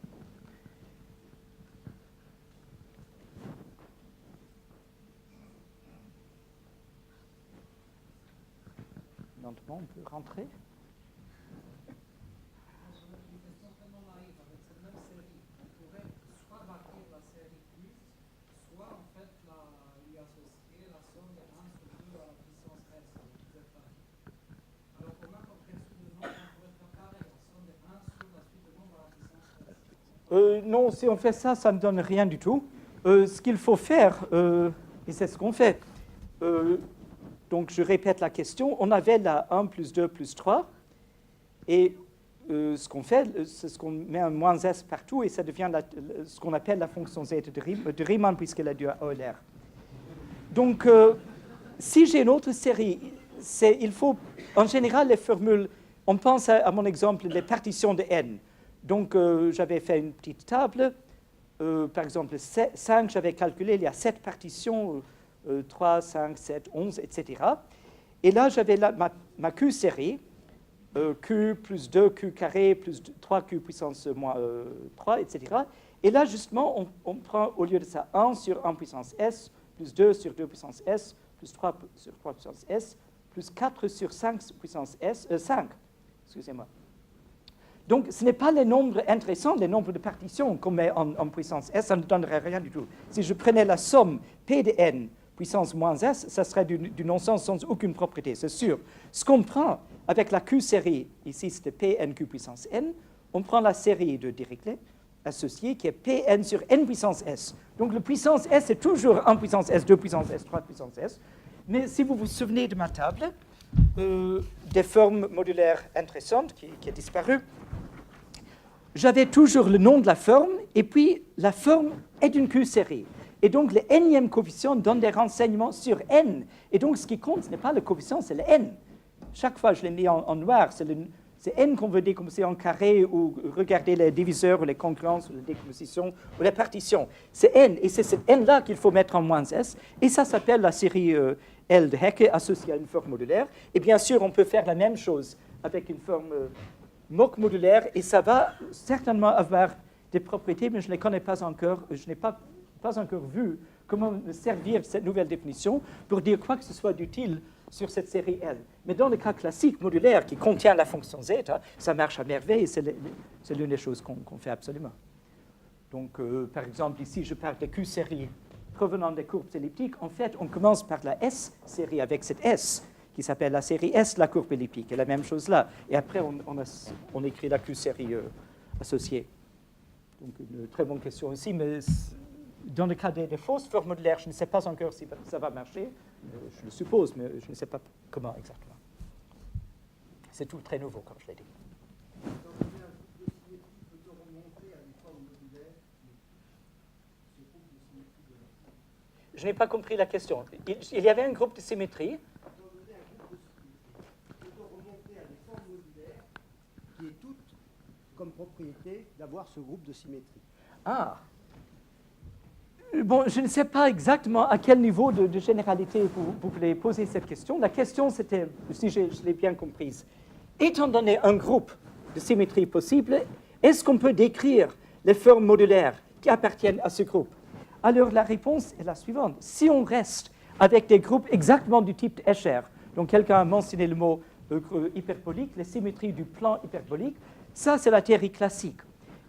lentement, on peut rentrer. Une question tellement naïve. Avec cette même série, on pourrait soit marquer la série plus, soit en fait lui associer la somme de 1 sur 2 à la puissance S. Alors, comment compréhension de nombre, on pourrait faire pareil, la somme de 1 sur la suite de nombre à la puissance S. Non, si on fait ça, ça ne donne rien du tout. Ce qu'il faut faire, et c'est ce qu'on fait, donc je répète la question, on avait la 1 plus 2 plus 3, et ce qu'on fait, c'est ce qu'on met un moins S partout, et ça devient ce qu'on appelle la fonction z de Riemann, puisqu'elle a du Euler. Donc, si j'ai une autre série, il faut, en général, les formules, on pense à mon exemple, les partitions de n. Donc, j'avais fait une petite table. Par exemple, 5, j'avais calculé, il y a 7 partitions, 3, 5, 7, 11, etc. Et là, j'avais ma Q-série, Q plus 2, Q carré, plus 3Q puissance moins 3, etc. Et là, justement, on prend, au lieu de ça, 1 sur 1 puissance S, plus 2 sur 2 puissance S, plus 3 sur 3 puissance S, plus 4 sur 5 puissance S, 5, excusez-moi. Donc, ce n'est pas les nombres intéressants, les nombres de partitions qu'on met en puissance S, ça ne donnerait rien du tout. Si je prenais la somme P de n puissance moins S, ça serait du non-sens sans aucune propriété, c'est sûr. Ce qu'on prend avec la Q-série, ici c'était Pnq puissance n, on prend la série de Dirichlet associée qui est Pn sur n puissance S. Donc, le puissance S est toujours 1 puissance S, 2 puissance S, 3 puissance S. Mais si vous vous souvenez de ma table, des formes modulaires intéressantes qui a disparu, j'avais toujours le nom de la forme, et puis la forme est d'une Q-série. Et donc, le nème coefficient donne des renseignements sur n. Et donc, ce qui compte, ce n'est pas le coefficient, c'est le n. Chaque fois, je l'ai mis en noir, c'est n qu'on veut décomposer en carré, ou regarder les diviseurs, ou les congruences, ou les décompositions, ou les partitions. C'est n, et c'est cet n-là qu'il faut mettre en moins s. Et ça s'appelle la série L de Hecke, associée à une forme modulaire. Et bien sûr, on peut faire la même chose avec une forme mock modulaire, et ça va certainement avoir des propriétés, mais je ne les connais pas encore. Je n'ai pas encore vu comment me servir de cette nouvelle définition pour dire quoi que ce soit d'utile sur cette série L. Mais dans le cas classique modulaire qui contient la fonction z, ça marche à merveille, c'est l'une des choses qu'on fait absolument. Donc, par exemple, ici, je parle de Q-série provenant des courbes elliptiques. En fait, on commence par la S-série avec cette S, qui s'appelle la série S, la courbe elliptique, et la même chose là. Et après, on écrit la Q-série associée. Donc, une très bonne question aussi, mais dans le cas des fausses formes modulaires, je ne sais pas encore si ça va marcher. Je le suppose, mais je ne sais pas comment exactement. C'est tout très nouveau, comme je l'ai dit. Je n'ai pas compris la question. Il y avait un groupe de symétrie. Qui est toute comme propriété d'avoir ce groupe de symétrie. Ah. Bon, je ne sais pas exactement à quel niveau de généralité vous voulez poser cette question. La question, c'était, si je l'ai bien comprise, étant donné un groupe de symétrie possible, est-ce qu'on peut décrire les formes modulaires qui appartiennent à ce groupe? Alors, la réponse est la suivante. Si on reste avec des groupes exactement du type Escher, donc quelqu'un a mentionné le mot hyperbolique, les symétries du plan hyperbolique, ça, c'est la théorie classique.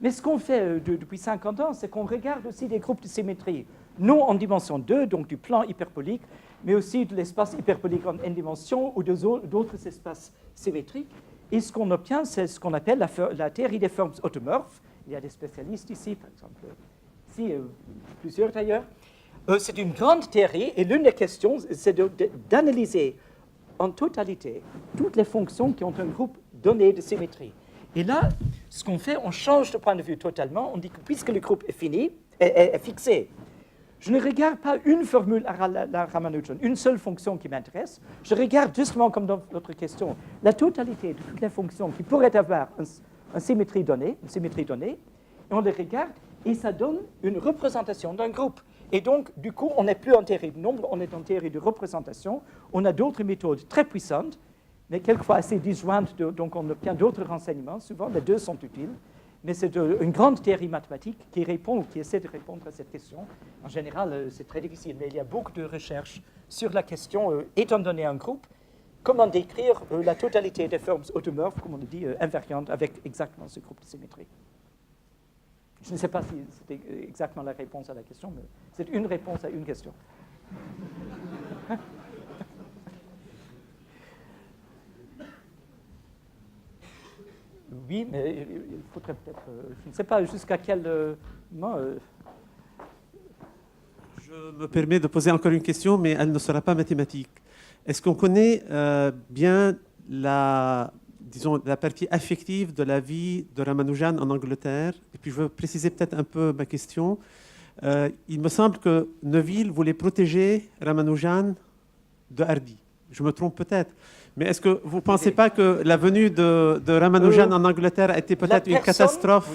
Mais ce qu'on fait depuis 50 ans, c'est qu'on regarde aussi des groupes de symétrie, non en dimension 2, donc du plan hyperbolique, mais aussi de l'espace hyperbolique en n dimensions ou d'autres espaces symétriques. Et ce qu'on obtient, c'est ce qu'on appelle la théorie des formes automorphes. Il y a des spécialistes ici, par exemple, ici, plusieurs d'ailleurs. C'est une grande théorie, et l'une des questions, c'est d'analyser en totalité toutes les fonctions qui ont un groupe donné de symétrie. Et là, ce qu'on fait, on change de point de vue totalement. On dit que puisque le groupe est fini, est fixé, je ne regarde pas une formule à la Ramanujan, une seule fonction qui m'intéresse. Je regarde justement, comme dans votre question, la totalité de toutes les fonctions qui pourraient avoir une symétrie donnée, et on les regarde, et ça donne une représentation d'un groupe. Et donc, du coup, on n'est plus en théorie de nombre, on est en théorie de représentation. On a d'autres méthodes très puissantes, mais quelquefois assez disjointes, donc on obtient d'autres renseignements. Souvent, les deux sont utiles. Mais c'est une grande théorie mathématique qui essaie de répondre à cette question. En général, c'est très difficile, mais il y a beaucoup de recherches sur la question, étant donné un groupe, comment décrire la totalité des formes automorphes, comme on le dit, invariantes, avec exactement ce groupe de symétrie. Je ne sais pas si c'était exactement la réponse à la question, mais c'est une réponse à une question. Oui, mais il faudrait peut-être... je ne sais pas jusqu'à quel moment... Je me permets de poser encore une question, mais elle ne sera pas mathématique. Est-ce qu'on connaît bien disons, la partie affective de la vie de Ramanujan en Angleterre? Et puis je veux préciser peut-être un peu ma question. Il me semble que Neville voulait protéger Ramanujan de Hardy. Je me trompe peut-être. Mais est-ce que vous ne pensez pas que la venue de Ramanujan en Angleterre a été peut-être une catastrophe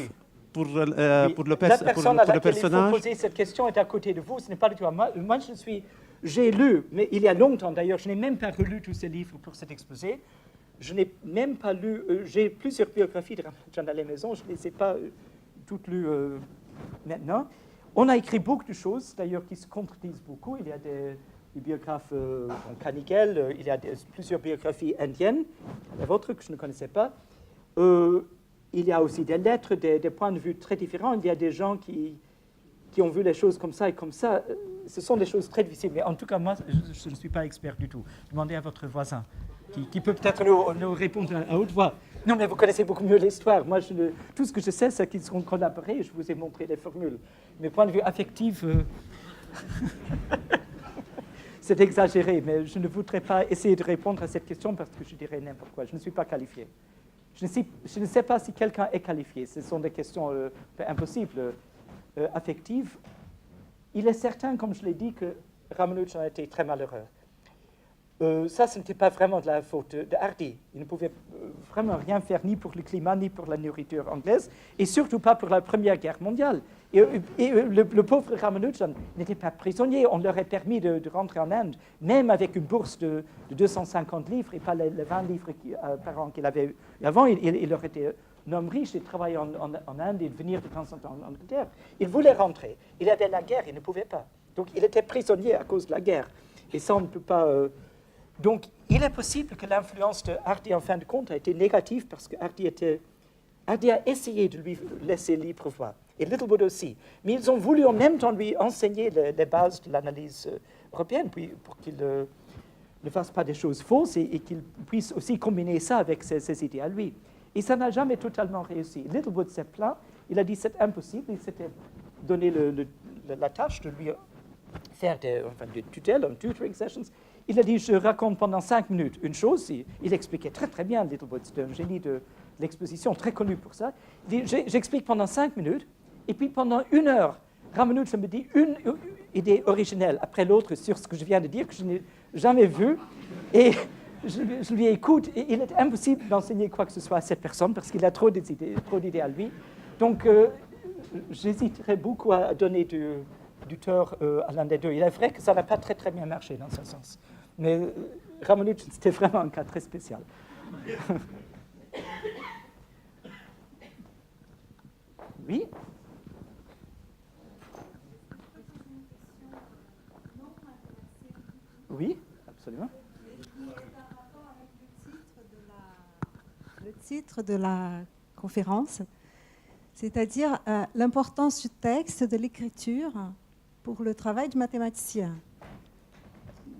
pour le personnage? La personne à laquelle il faut poser cette question est à côté de vous. Ce n'est pas du tout à moi. Moi, j'ai lu, mais il y a longtemps d'ailleurs, je n'ai même pas relu tous ces livres pour cet exposé. Je n'ai même pas lu, j'ai plusieurs biographies de Ramanujan à la maison, je ne les ai pas toutes lues maintenant. On a écrit beaucoup de choses, d'ailleurs, qui se contredisent beaucoup. Il y a des biographes Kanigel, il y a plusieurs biographies indiennes, la vôtre que je ne connaissais pas. Il y a aussi des lettres, des points de vue très différents. Il y a des gens qui ont vu les choses comme ça et comme ça. Ce sont des choses très difficiles, mais en tout cas, moi, je ne suis pas expert du tout. Demandez à votre voisin, qui peut peut-être nous répondre à haute voix. Non, mais vous connaissez beaucoup mieux l'histoire. Moi, tout ce que je sais, c'est qu'ils seront collaborés. Je vous ai montré les formules. Mes points de vue affectifs, c'est exagéré, mais je ne voudrais pas essayer de répondre à cette question parce que je dirais n'importe quoi. Je ne suis pas qualifié. Je ne sais pas si quelqu'un est qualifié. Ce sont des questions impossibles, affectives. Il est certain, comme je l'ai dit, que Ramanujan a été très malheureux. Ça, ce n'était pas vraiment de la faute de Hardy. Il ne pouvait vraiment rien faire ni pour le climat, ni pour la nourriture anglaise, et surtout pas pour la Première Guerre mondiale. Et le pauvre Ramanujan n'était pas prisonnier. On leur a permis de rentrer en Inde, même avec une bourse de 250 livres et pas les 20 livres par an qu'il avait eu. Avant, il aurait été un homme riche et travailler en Inde et venir de temps en temps en Angleterre. Il voulait rentrer. Il y avait la guerre, il ne pouvait pas. Donc, il était prisonnier à cause de la guerre. Et ça, on ne peut pas... Donc, il est possible que l'influence de Hardy, en fin de compte, a été négative parce que Hardy a essayé de lui laisser libre voie. Et Littlewood aussi. Mais ils ont voulu en même temps lui enseigner les bases de l'analyse européenne pour qu'il ne fasse pas des choses fausses et qu'il puisse aussi combiner ça avec ses idées à lui. Et ça n'a jamais totalement réussi. Littlewood s'est plaint. Il a dit c'est impossible. Il s'était donné la tâche de lui faire des tutelles, tutoring sessions. Il a dit, je raconte pendant 5 minutes une chose. Il expliquait très très bien, Littlewood, c'était un génie de l'exposition, très connu pour ça. Il dit, j'explique pendant 5 minutes, et puis pendant 1 heure, Ramanujan me dit une idée originelle après l'autre sur ce que je viens de dire, que je n'ai jamais vu. Et je lui écoute, et il est impossible d'enseigner quoi que ce soit à cette personne, parce qu'il a trop d'idées à lui. Donc, j'hésiterais beaucoup à donner du tort à l'un des deux. Il est vrai que ça n'a pas très très bien marché dans ce sens. Mais Ramanujan, c'était vraiment un cas très spécial. Oui. Oui, absolument. Le titre de la conférence, c'est-à-dire l'importance du texte, de l'écriture pour le travail du mathématicien.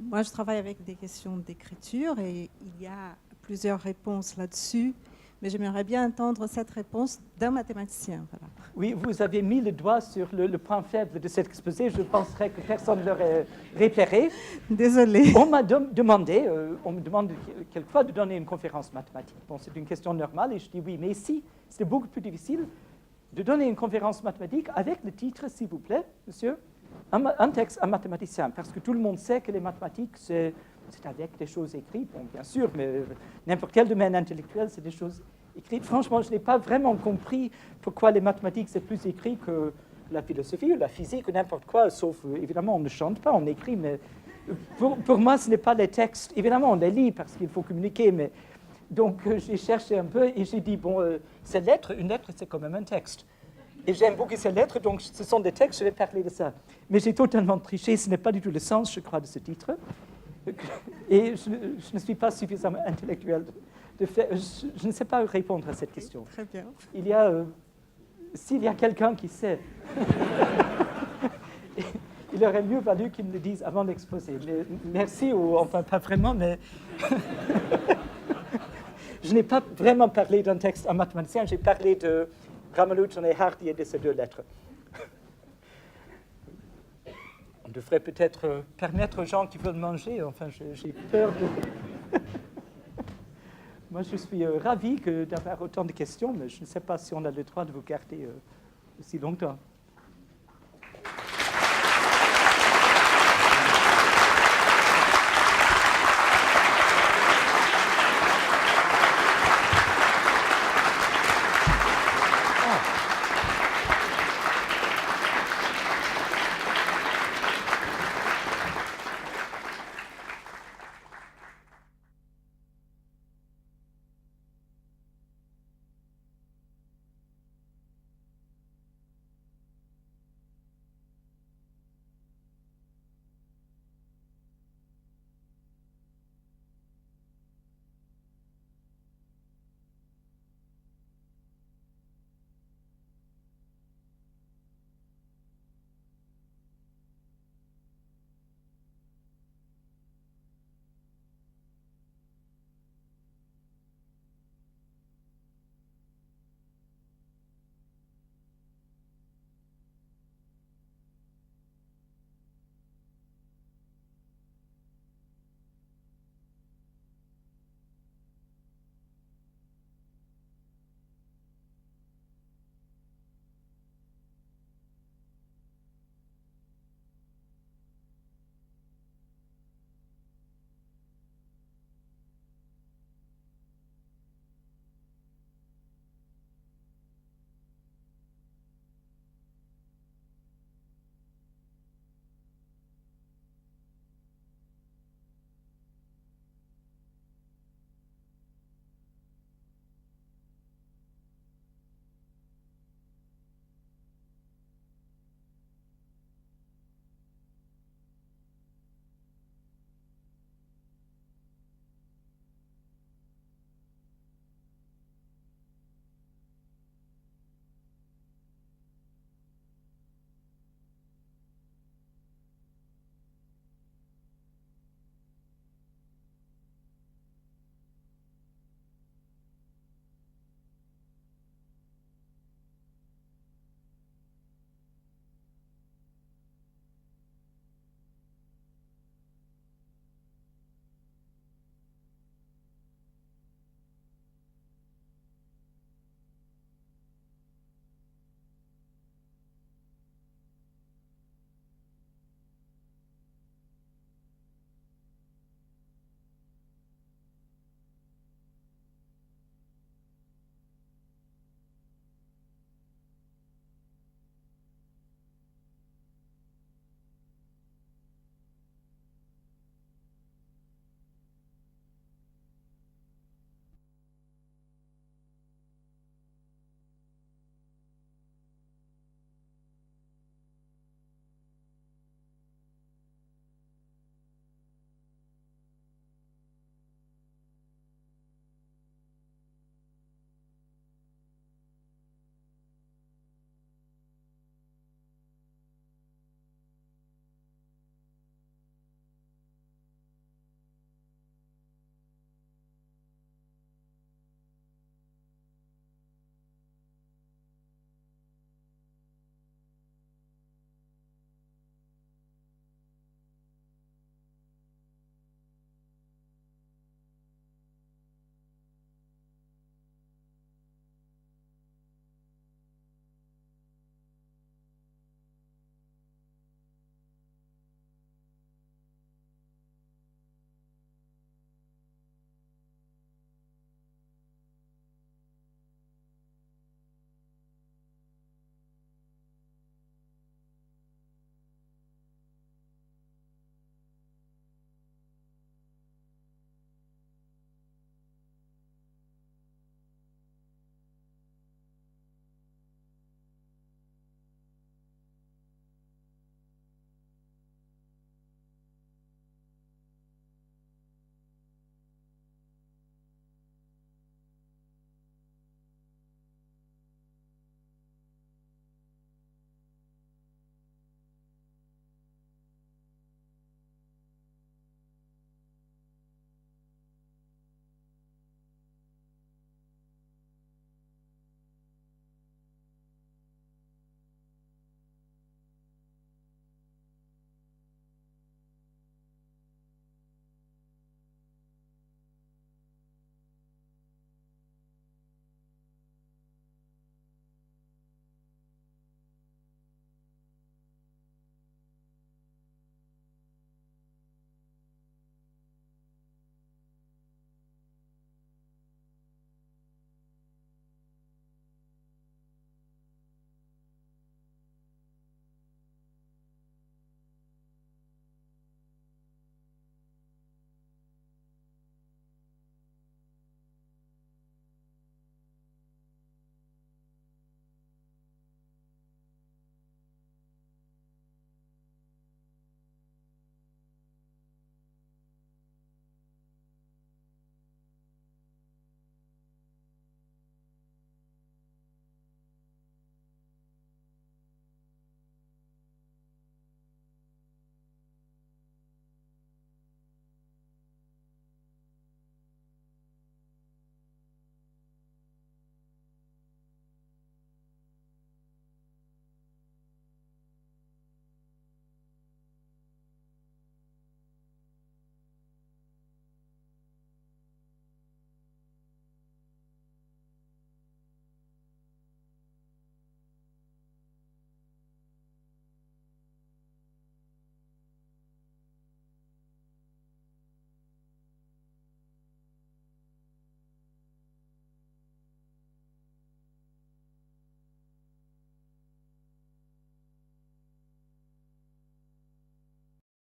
Moi, je travaille avec des questions d'écriture et il y a plusieurs réponses là-dessus, mais j'aimerais bien entendre cette réponse d'un mathématicien. Voilà. Oui, vous avez mis le doigt sur le point faible de cet exposé. Je penserais que personne ne l'aurait repéré. Désolée. On m'a demandé, on me demande quelquefois de donner une conférence mathématique. Bon, c'est une question normale et je dis oui, mais ici, c'est beaucoup plus difficile de donner une conférence mathématique avec le titre, s'il vous plaît, monsieur, un texte, un mathématicien, parce que tout le monde sait que les mathématiques, c'est avec des choses écrites, bon, bien sûr, mais n'importe quel domaine intellectuel, c'est des choses écrites. Franchement, je n'ai pas vraiment compris pourquoi les mathématiques, c'est plus écrit que la philosophie ou la physique ou n'importe quoi, sauf, évidemment, on ne chante pas, on écrit, mais pour moi, ce n'est pas les textes. Évidemment, on les lit parce qu'il faut communiquer, mais... Donc, j'ai cherché un peu et j'ai dit, bon, ces lettres, une lettre, c'est quand même un texte. Et j'aime beaucoup ces lettres, donc ce sont des textes, je vais parler de ça. Mais j'ai totalement triché, ce n'est pas du tout le sens, je crois, de ce titre. Et je ne suis pas suffisamment intellectuel de faire. Je ne sais pas répondre à cette question. Très bien. S'il y a quelqu'un qui sait, il aurait mieux valu qu'il me le dise avant l'exposé. Mais merci, ou enfin pas vraiment, mais je n'ai pas vraiment parlé d'un texte en mathématicien, j'ai parlé de Ramanujan et Hardy et de ces deux lettres. On devrait peut-être permettre aux gens qui veulent manger, enfin j'ai peur de... Moi je suis ravi d'avoir autant de questions, mais je ne sais pas si on a le droit de vous garder aussi longtemps.